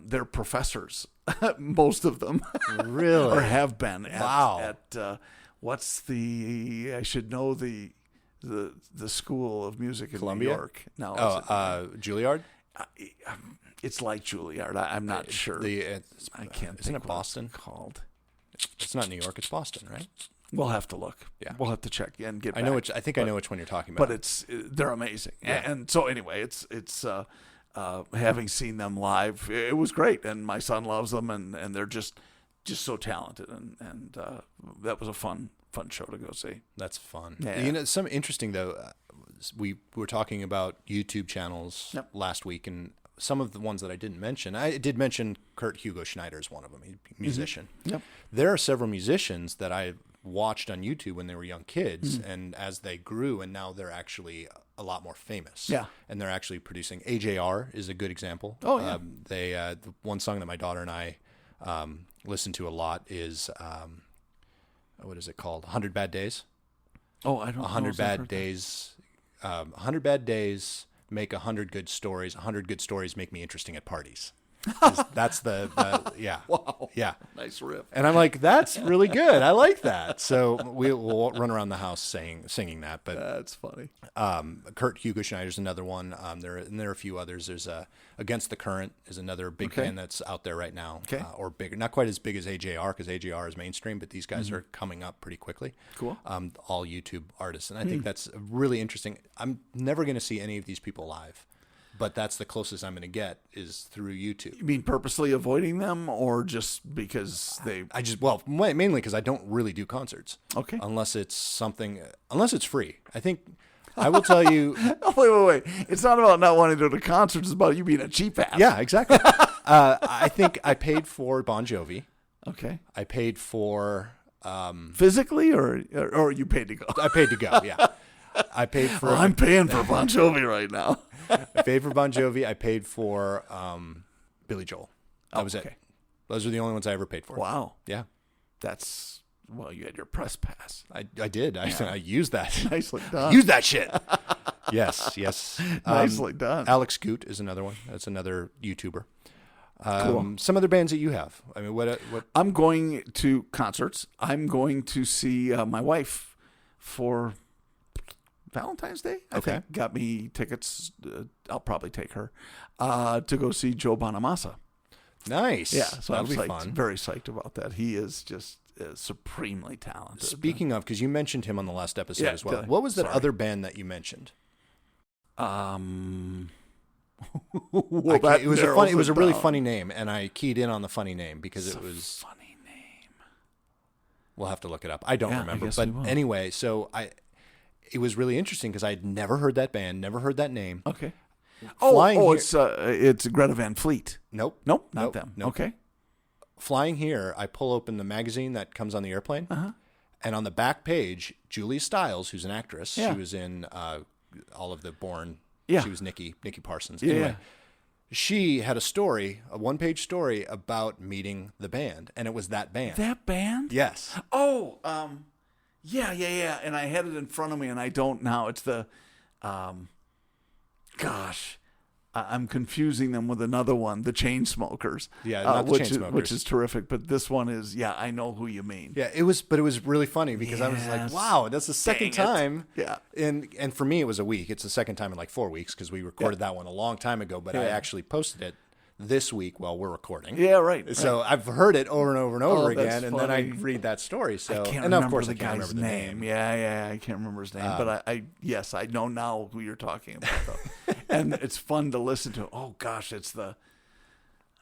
They're professors, most of them, really, or have been. Wow. At what's I should know the School of Music in Columbia? New York. No, Juilliard. It's like Juilliard. I'm not sure. I can't. Isn't it Boston? Called? It's not New York. It's Boston, right? We'll have to look. Yeah, we'll have to check and get. I know which. I think I know which one you're talking about. But they're amazing. Yeah. And so anyway, it's having seen them live, it was great, and my son loves them, and they're just so talented, and that was a fun show to go see. That's fun. Yeah. You know, some interesting though. We were talking about YouTube channels last week, and some of the ones that I didn't mention. I did mention Kurt Hugo Schneider is one of them. He's a musician. Mm-hmm. Yep. There are several musicians that I watched on YouTube when they were young kids, and as they grew, and now they're actually a lot more famous. Yeah. And they're actually producing. AJR is a good example. Oh, yeah. The one song that my daughter and I listen to a lot is, what is it called? 100 Bad Days. Oh, I don't know. 100 Bad Days. 100 Bad Days, make 100 good stories. 100 good stories make me interesting at parties. That's the yeah. Wow. Yeah. Nice riff. And I'm like, that's really good. I like that. So we'll run around the house singing that. But That's funny. Kurt Hugo Schneider's another one. There are a few others. There's Against the Current is another big band that's out there right now. Okay. Or bigger, not quite as big as AJR because AJR is mainstream, but these guys are coming up pretty quickly. Cool. All YouTube artists, and I think that's really interesting. I'm never going to see any of these people live. But that's the closest I'm going to get is through YouTube. You mean purposely avoiding them, or just because they? Mainly because I don't really do concerts. Okay. Unless it's free. I think I will tell you. Oh, wait. It's not about not wanting to go to concerts. It's about you being a cheap ass. Yeah, exactly. I think I paid for Bon Jovi. Okay. I paid for. Physically, or you paid to go? I paid to go. Yeah. I paid for. Well, I'm paying for Bon Jovi right now. I paid for Bon Jovi. I paid for Billy Joel. That was it. Those are the only ones I ever paid for. Wow. Yeah. You had your press pass. I did. I used that. Nicely done. Use that shit. Yes. Nicely done. Alex Scoot is another one. That's another YouTuber. Cool. Some other bands that you have. I mean, what? I'm going to concerts. I'm going to see my wife for Valentine's Day. I think got me tickets. I'll probably take her to go see Joe Bonamassa. Nice. Yeah, so that'll I'm be fun. Very psyched about that. He is just supremely talented. Speaking of, because you mentioned him on the last episode as well. What was that other band that you mentioned? Well, it was a funny. It was a really funny name, and I keyed in on the funny name because it was funny name. We'll have to look it up. I don't remember, but anyway, so it was really interesting because I had never heard that band, never heard that name. Okay. It's Greta Van Fleet. Nope, not them. Nope. Okay. Flying Here, I pull open the magazine that comes on the airplane, and on the back page, Julie Stiles, who's an actress, she was in all of the Bourne. Yeah. She was Nikki Parsons. Anyway, she had a one-page story about meeting the band, and it was that band. That band? Yes. Oh, yeah. And I had it in front of me, and I don't now. It's the, I'm confusing them with another one, the Chainsmokers. Yeah, not the Chainsmokers. Which is terrific. But this one is, I know who you mean. Yeah, it was really funny because I was like, wow, that's the second time. Yeah. And for me, it was a week. It's the second time in like 4 weeks because we recorded that one a long time ago, but I actually posted it this week while we're recording. Yeah, right. So I've heard it over and over and over again, and then I read that story. So I can't and remember of course the I can't guy's remember the name. Yeah, I can't remember his name, but I know now who you're talking about. Though. And it's fun to listen to. Oh gosh, it's the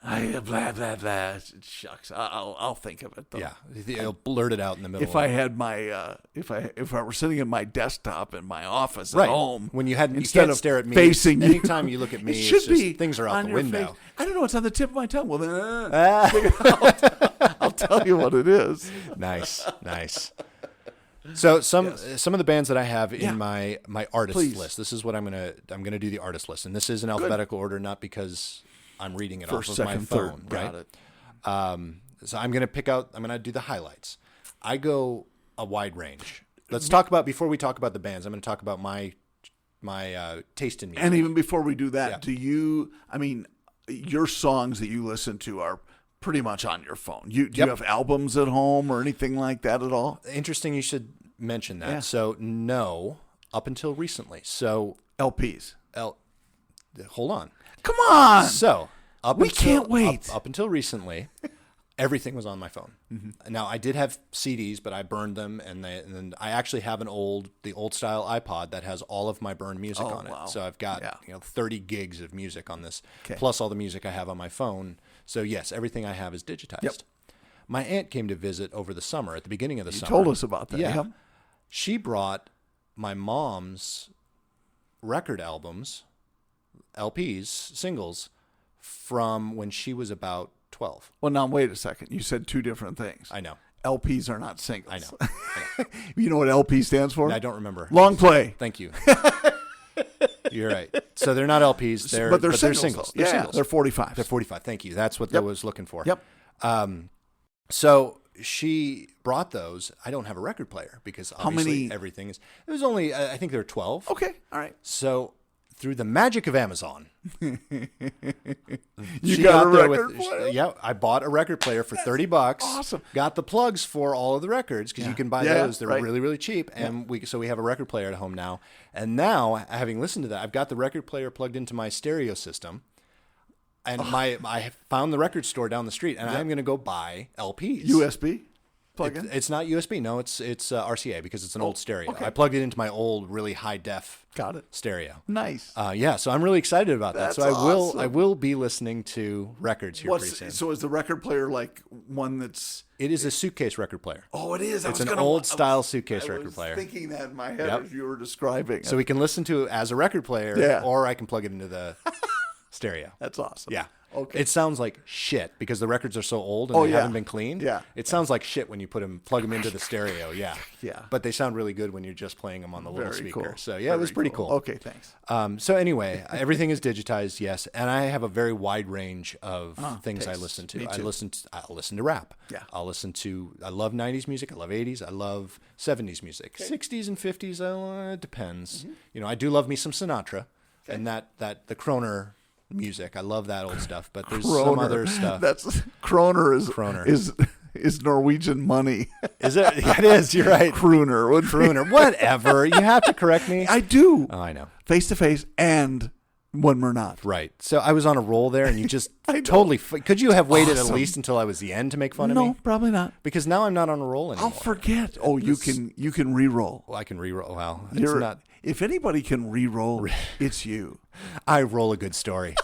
blah blah blah. Shucks, I'll think of it though. Yeah, he'll blurt it out in the middle. If I had my if I were sitting at my desktop in my office at home, when you had instead can't of stare at me, facing you, anytime you look at me, it should be things are out the window. Face. I don't know. It's on the tip of my tongue. Well, then I'll tell you what it is. Nice. So some of the bands that I have in my artist list. This is what I'm gonna do the artist list, and this is in alphabetical order, not because I'm reading it off of my phone. Right. Got it. So I'm gonna do the highlights. I go a wide range. Let's talk about before we talk about the bands. I'm gonna talk about my taste in music. And even before we do that, your songs that you listen to are pretty much on your phone. Do you have albums at home or anything like that at all? Interesting you should mention that. Yeah. So no, up until recently. So LPs. Hold on. Come on. So can't wait. Up until recently, everything was on my phone. Mm-hmm. Now I did have CDs, but I burned them, and then I actually have the old style iPod that has all of my burned music on it. So I've got 30 gigs of music on this, plus all the music I have on my phone. So yes, everything I have is digitized. Yep. My aunt came to visit over the summer, at the beginning of the summer. You told us about that. Yeah. Yep. She brought my mom's record albums, LPs, singles, from when she was about 12. Well, now wait a second. You said two different things. I know. LPs are not singles. I know. You know what LP stands for? I don't remember. Long play. Thank you. You're right. So they're not LPs. But they're singles. They're singles. They're 45s. They're 45. Thank you. That's what I was looking for. Yep. So she brought those. I don't have a record player because obviously everything is. It was only, I think there were 12. Okay. All right. So through the magic of Amazon. You got a record player? Yeah, I bought a record player for $30. Awesome. Got the plugs for all of the records because you can buy those. They're right. really, really cheap. And we have a record player at home now. And now, having listened to that, I've got the record player plugged into my stereo system. And I found the record store down the street, and I'm going to go buy LPs. USB plug-in? It's not USB. No, it's RCA because it's an old stereo. Okay. I plugged it into my old, really high def stereo. Nice. So I'm really excited about that. That's so awesome. I will be listening to records here pretty soon. So is the record player like one that's... It is a suitcase record player. Oh, it is. It's an old style suitcase record player. I was thinking that in my head as you were describing it. So we can listen to it as a record player, or I can plug it into the stereo. That's awesome. Yeah. Okay. It sounds like shit because the records are so old and they haven't been cleaned. Yeah. It sounds like shit when you plug them into the stereo. Yeah. Yeah. But they sound really good when you're just playing them on the little speaker. Cool. So it was pretty cool. Okay, thanks. So anyway, everything is digitized, yes, and I have a very wide range of things I listen to. I'll listen to rap. Yeah. I love 90s music, I love 80s, I love 70s music. 60s and 50s, it depends. Mm-hmm. I do love me some Sinatra and that the Kroner music. I love that old stuff, but there's some other stuff. Kroner is Norwegian money. Is it? It is. You're right. Crooner. Whatever. You have to correct me. I do. Oh, I know. Face to face and when we're not. Right. So I was on a roll there, and you just totally. Could you have waited at least until I was the end to make fun of me? No, probably not. Because now I'm not on a roll anymore. I'll forget. Oh, you can re-roll. Well, I can re-roll. Wow. It's not. If anybody can re-roll, it's you. I roll a good story.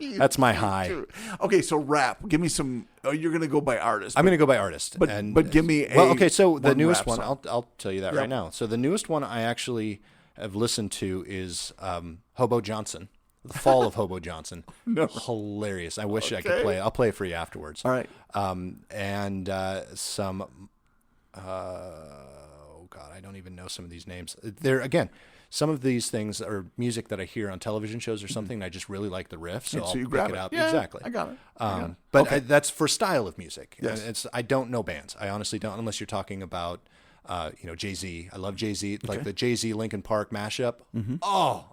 That's my high. Okay, so rap. Give me some. Oh, you're going to go by artist. I'm going to go by artist. But give me a. Well, okay, so the newest one, song. I'll tell you that right now. So the newest one I actually have listened to is Hobo Johnson. The Fall of Hobo Johnson. No. Hilarious. I wish I could play it. I'll play it for you afterwards. All right. And some. Oh God, I don't even know some of these names. Some of these things are music that I hear on television shows or something. And I just really like the riff, so I'll pick it up. Yeah, exactly. I got it. But that's for style of music. Yes. I don't know bands. I honestly don't, unless you're talking about, Jay-Z. I love Jay-Z, like the Jay-Z Linkin Park mashup. Mm-hmm. Oh,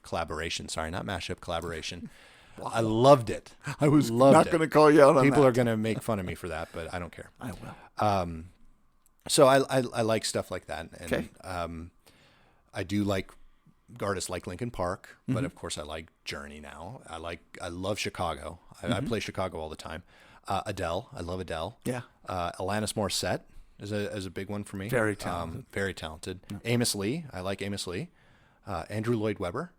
collaboration. Sorry, not mashup, collaboration. Wow. I loved it. I was not going to call you out on that. People are going to make fun of me for that, but I don't care. I will. So I like stuff like that. And, okay. I do like artists like Linkin Park, but of course I like Journey now. I love Chicago. I play Chicago all the time. Adele. I love Adele. Yeah. Alanis Morissette is a big one for me. Very talented. Very talented. Yeah. Amos Lee. I like Amos Lee. Andrew Lloyd Webber.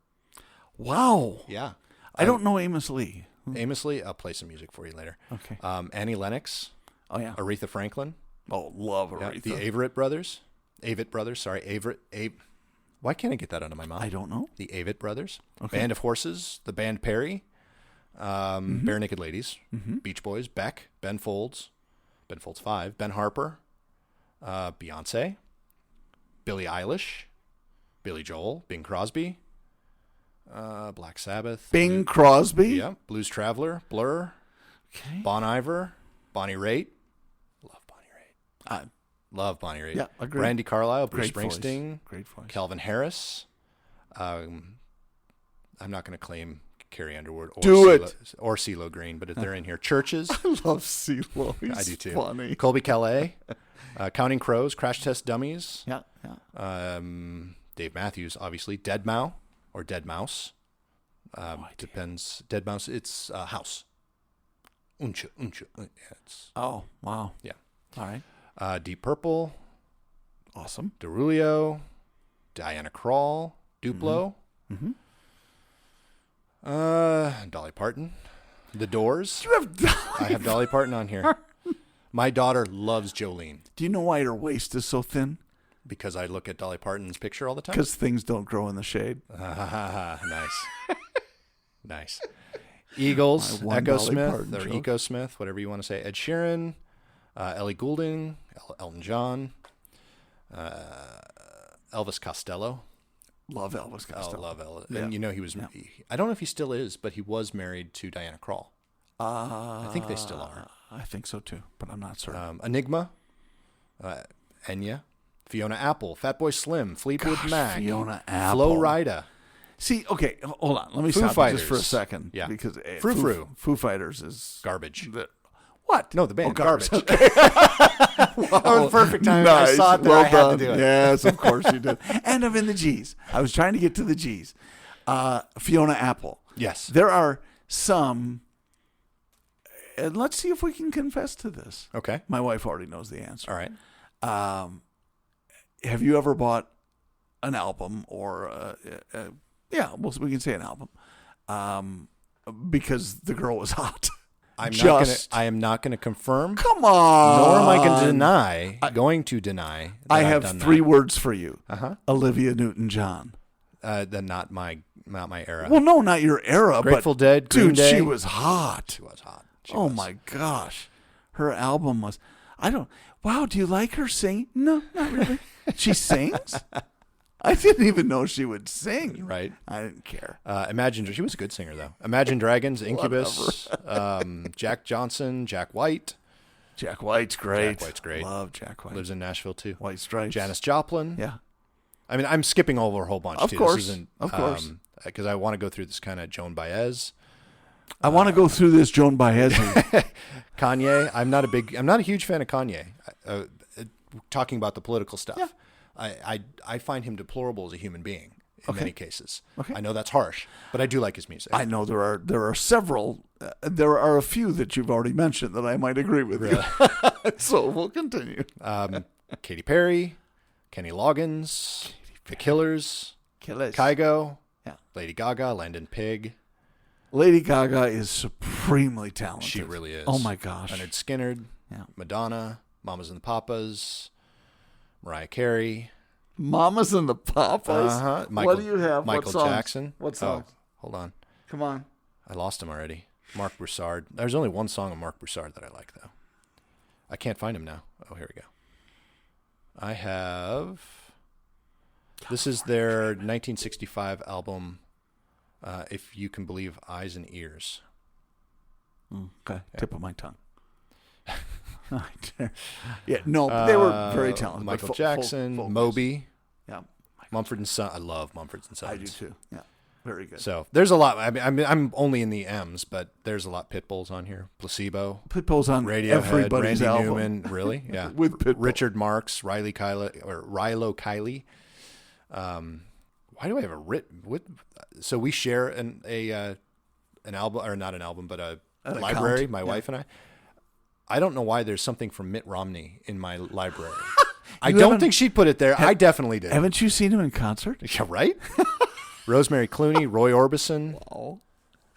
Wow. Yeah. I don't know Amos Lee. Amos Lee. I'll play some music for you later. Okay. Annie Lennox. Oh yeah. Aretha Franklin. Oh, love Aretha. Yeah. The Avett Brothers. Why can't I get that out of my mouth? I don't know. The Avett Brothers. Okay. Band of Horses. The Band Perry. Bare Naked Ladies. Beach Boys. Beck. Ben Folds. Ben Folds 5. Ben Harper. Beyonce. Billie Eilish. Billy Joel. Bing Crosby. Black Sabbath. Bing Crosby? Yeah. Blues Traveler. Blur. Okay. Bon Iver. Bonnie Raitt. Love Bonnie Raitt. Love Bonnie Raitt. Yeah, agreed. Brandy Carlisle, Bruce Great Springsteen, voice. Great voice. Calvin Harris. I'm not going to claim Carrie Underwood or CeeLo Green, but if they're in here, Churches. I love CeeLo. I do too. Funny. Colby Calais, Counting Crows, Crash Test Dummies. Yeah. Dave Matthews, obviously. Deadmau5 or Deadmau5. Depends. Deadmau5. It's House. Uncha. Oh wow. Yeah. All right. Deep Purple, awesome. Derulo, Diana Krall, Duplo, Dolly Parton, The Doors. I have Dolly Parton on here. My daughter loves Jolene. Do you know why her waist is so thin? Because I look at Dolly Parton's picture all the time. Because things don't grow in the shade. Nice. Nice. Eagles, Echo Smith, or Eco Smith, whatever you want to say. Ed Sheeran. Ellie Goulding, Elton John, Elvis Costello. Love Elvis Costello. Oh, love Elvis. Yeah. And he was, I don't know if he still is, but he was married to Diana Krall. I think they still are. I think so too, but I'm not certain. Enigma, Enya, Fiona Apple, Fatboy Slim, Fleetwood Mac, Fiona Apple. Flo Rida. See, okay, hold on. Let me Foo stop you just Fighters. for a second. Yeah. Because Foo Fighters is garbage. What? No, the band. Garbage. Okay. That was perfect timing. Nice. I saw it there. Well I had done. to do it. Yes, of course you did. And I'm in the G's. I was trying to get to the G's. Fiona Apple. Yes. There are some, and let's see if we can confess to this. Okay. My wife already knows the answer. All right. Have you ever bought an album or, we can say an album, because the girl was hot? I am not gonna confirm. Come on. Nor am I going to deny. That I I've have done 3 words for you. Uh-huh. Olivia Newton-John. Then not my era. Well, no, not your era. Grateful but, Dead, Green dude, Day. she was hot. She was hot. My gosh. Her album was, wow, do you like her singing? No, not really. She sings? I didn't even know she would sing. Right. I didn't care. She was a good singer, though. Imagine Dragons, Incubus, Jack Johnson, Jack White. Jack White's great. Jack White's great. Love Jack White. Lives in Nashville, too. White Stripes. Janis Joplin. Yeah. I mean, I'm skipping over a whole bunch, Of too. course. This isn't, of course. because I want to go through this kind of Joan Baez. I want to go through this Joan Baez. Kanye. I'm not a huge fan of Kanye. Talking about the political stuff. Yeah. I find him deplorable as a human being in many cases. Okay. I know that's harsh, but I do like his music. I know there are several. There are a few that you've already mentioned that I might agree with you. So we'll continue. Katy Perry, Kenny Loggins, The Killers, Kygo, Lady Gaga, Landon Pig. Lady Gaga is supremely talented. She really is. Oh my gosh. Leonard Skinner, Madonna, Mamas and the Papas, Mariah Carey. Mamas and the Papas? Uh-huh. What do you have? Michael Jackson. What songs? Oh, hold on. Come on. I lost him already. Mark Broussard. There's only one song of Mark Broussard that I like, though. I can't find him now. Oh, here we go. I have... This is their 1965 album, If You Can Believe Eyes and Ears. Okay. Yeah. Tip of my tongue. No, they were very talented. Michael Jackson, Moby. Yeah. Mumford & Sons. I love Mumford & Sons. I do too. Yeah. Very good. So there's a lot. I mean, I'm only in the M's, but there's a lot. Pitbull's on here. Placebo. Pitbull's on Radiohead, everybody's Randy album. Newman. Really? Yeah. With Pitbull. Richard Marx, Rilo Kiley. Why do I have so we share an album, or not an album, but a library, my wife and I. I don't know why there's something from Mitt Romney in my library. I don't think she put it there. I definitely did. Haven't you seen him in concert? Yeah, right? Rosemary Clooney, Roy Orbison. Wow.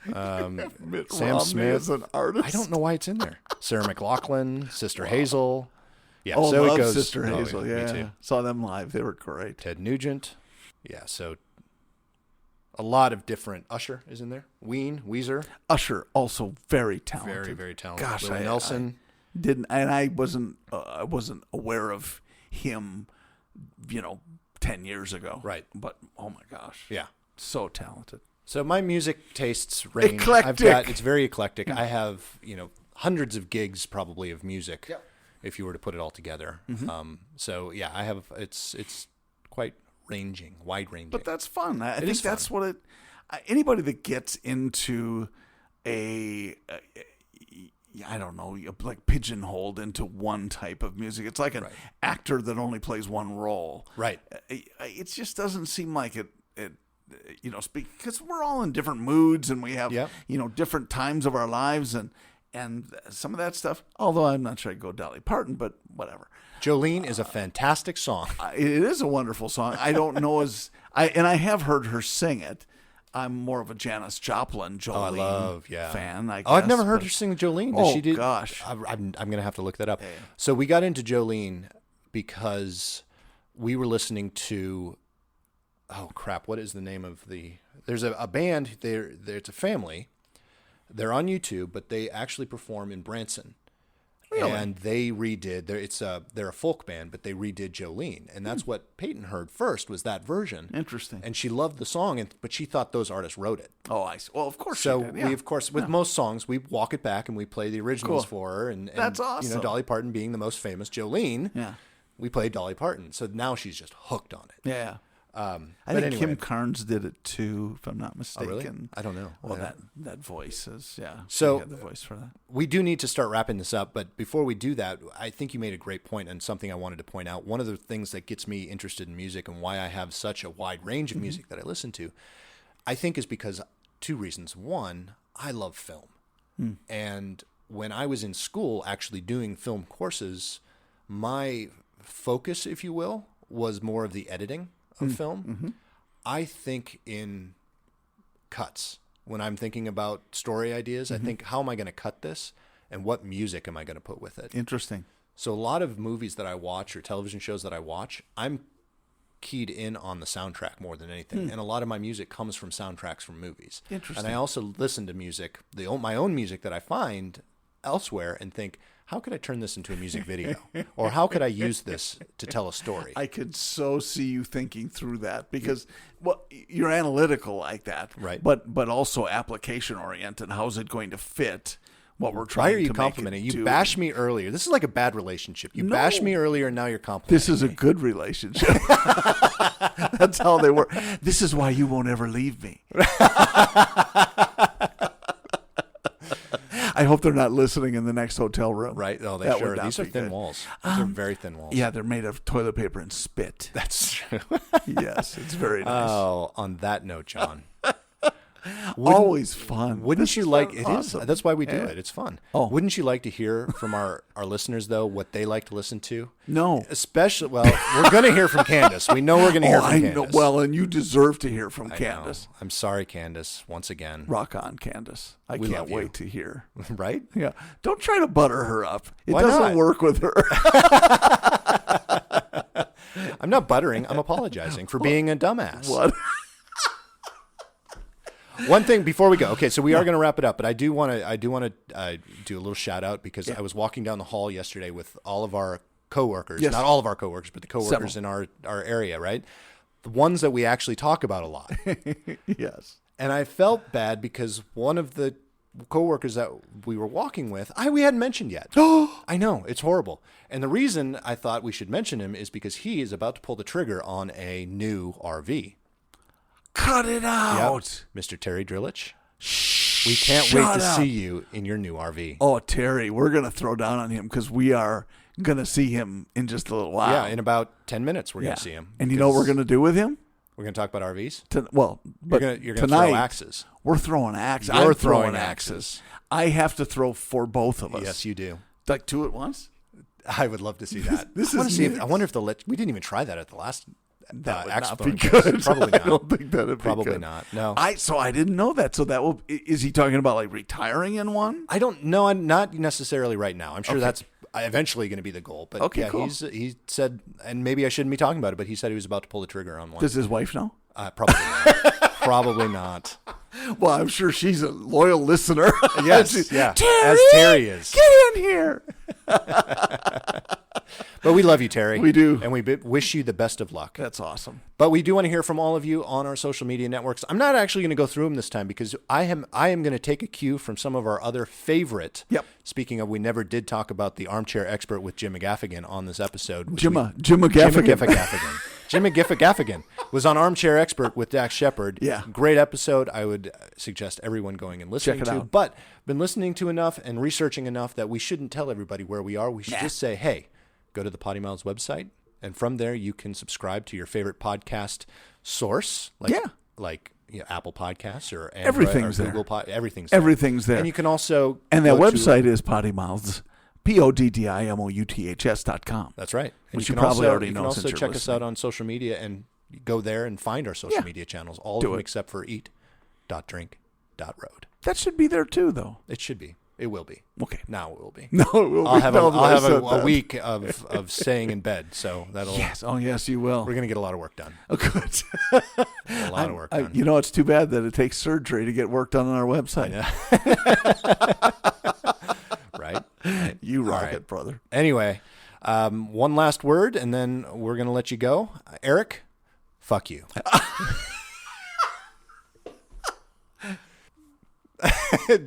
Sam Romney Smith. is an artist. I don't know why it's in there. Sarah McLachlan, Sister Hazel. Yeah, Oh, so love it goes. Sister Hazel. Me Yeah. too. Saw them live. They were great. Ted Nugent. Yeah, so a lot of different. Usher is in there. Weezer. Usher, also very talented. Very, very talented. Gosh, Willie Nelson. I wasn't aware of him, 10 years ago. Right. But oh my gosh. Yeah. So talented. So my music tastes range. Eclectic. It's very eclectic. I have, hundreds of gigs probably of music if you were to put it all together. Mm-hmm. So yeah, I have, it's quite wide ranging. But that's fun. I think that's what anybody that gets into I don't know, like pigeonholed into one type of music. It's like an actor that only plays one role. Right. It just doesn't seem like it because we're all in different moods and we have, different times of our lives and some of that stuff, although I'm not sure I'd go Dolly Parton, but whatever. Jolene is a fantastic song. It is a wonderful song. I don't know I have heard her sing it. I'm more of a Janis Joplin, Jolene fan, I guess. I've never heard her sing Jolene. Gosh. I'm going to have to look that up. Yeah. So we got into Jolene because we were listening to, oh crap, what is the name of there's a band, it's a family. They're on YouTube, but they actually perform in Branson. Really? And they redid, they're a folk band, but they redid Jolene. And that's what Peyton heard first, was that version. Interesting. And she loved the song, but she thought those artists wrote it. Oh, I see. Well, of course So she did. Yeah. we, of course, with most songs, we walk it back and we play the originals for her. And that's awesome. Dolly Parton being the most famous Jolene, we played Dolly Parton. So now she's just hooked on it. Yeah. I think Kim Carnes did it too, if I'm not mistaken. Oh, really? I don't know. Well, that voice is, yeah. So had the voice for that. We do need to start wrapping this up, but before we do that, I think you made a great point and something I wanted to point out. One of the things that gets me interested in music and why I have such a wide range of music that I listen to, I think is because 2 reasons. One, I love film. And when I was in school actually doing film courses, my focus, if you will, was more of the editing of film. I think in cuts. When I'm thinking about story ideas, I think, how am I going to cut this and what music am I going to put with it? Interesting. So a lot of movies that I watch or television shows that I watch, I'm keyed in on the soundtrack more than anything. And a lot of my music comes from soundtracks from movies. Interesting. And I also listen to music, my own music that I find elsewhere and think, how could I turn this into a music video? Or how could I use this to tell a story? I could so see you thinking through that because you're analytical like that. Right. But also application oriented. How's it going to fit what we're trying to make? Why are you complimenting? You bashed me earlier. This is like a bad relationship. You bashed me earlier and now you're complimenting This is a good relationship. That's how they work. This is why you won't ever leave me. I hope they're not listening in the next hotel room. Right. Oh, they sure. These are thin walls. These are very thin walls. Yeah, they're made of toilet paper and spit. That's true. Yes, it's very nice. Oh, on that note, John. Always fun. Wouldn't you like it? Awesome. Is. That's why we do it. It's fun. Oh. Wouldn't you like to hear from our listeners, though, what they like to listen to? No. Especially, well, we're going to hear from Candace. We know we're going to hear from Candace. Know. Well, and you deserve to hear from Candace. I'm sorry, Candace, once again. Rock on, Candace. I can't wait to hear. Right? Yeah. Don't try to butter her up. It Why doesn't not? work with her. I'm not buttering. I'm apologizing for being a dumbass. What? One thing before we go. Okay, so we are going to wrap it up, but I do want to do a little shout out because I was walking down the hall yesterday with all of our coworkers. Yes. Not all of our coworkers, but the coworkers in our area, right? The ones that we actually talk about a lot. Yes. And I felt bad because one of the coworkers that we were walking with, we hadn't mentioned yet. I know, it's horrible. And the reason I thought we should mention him is because he is about to pull the trigger on a new RV. Cut it out. Yep. Mr. Terry Drillich. We can't wait to see you in your new RV. Oh, Terry, we're going to throw down on him because we are going to see him in just a little while. Yeah, in about 10 minutes we're going to see him. And you know what we're going to do with him? We're going to talk about RVs? But you're going to tonight, throw axes. We're throwing axes. You're I'm throwing axes. I have to throw for both of us. Yes, you do. Like 2 at once? I would love to see that. I wonder if they'll let. We didn't even try that at the last. That would axe not be throwing good. Probably not. I don't think that'd be Probably good. not. No. So I didn't know that. So that will. Is he talking about like retiring in one? I don't know. I'm not necessarily right now. I'm sure that's eventually going to be the goal. But okay, cool. He said, and maybe I shouldn't be talking about it, but he said he was about to pull the trigger on one. Does his wife know? Probably not. Probably not. Well, I'm sure she's a loyal listener. Yes, yeah. Terry, as Terry is. Get in here. But we love you, Terry. We do. And we wish you the best of luck. That's awesome. But we do want to hear from all of you on our social media networks. I'm not actually going to go through them this time because I am going to take a cue from some of our other favorite. Yep. Speaking of, we never did talk about the armchair expert with Jim McGaffigan on this episode. Jim McGaffigan. Jim McGaffigan was on Armchair Expert with Dax Shepard. Yeah. Great episode. I would suggest everyone going and listening Check it to. out. But been listening to enough and researching enough that we shouldn't tell everybody where we are. We should just say, hey, go to the PoddiMouths website, and from there you can subscribe to your favorite podcast source, like Apple Podcasts or Android everything's or Google there. Everything's there. Everything's there. And you can also that website is PoddiMouths, PoddiMouths.com. That's right. And Which you probably already know. You can also since you're check us listening. out on social media and go there and find our social media channels, all of them except for eat.drink.road. That should be there too, though. It should be. It will be. Okay. Now it will be. No, it will I'll be. have, No, I'll have I a week of staying in bed, so that'll. Yes. Oh, yes, you will. We're going to get a lot of work done. Oh, good. A lot of work done. You know, it's too bad that it takes surgery to get work done on our website. Right? You rock right. it, brother. Anyway, one last word, and then we're going to let you go. Eric, fuck you.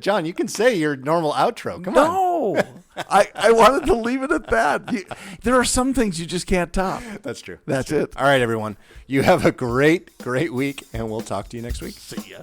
John, you can say your normal outro. Come on. No. I wanted to leave it at that. There are some things you just can't top. That's true. That's it. All right, everyone. You have a great week, and we'll talk to you next week. See ya.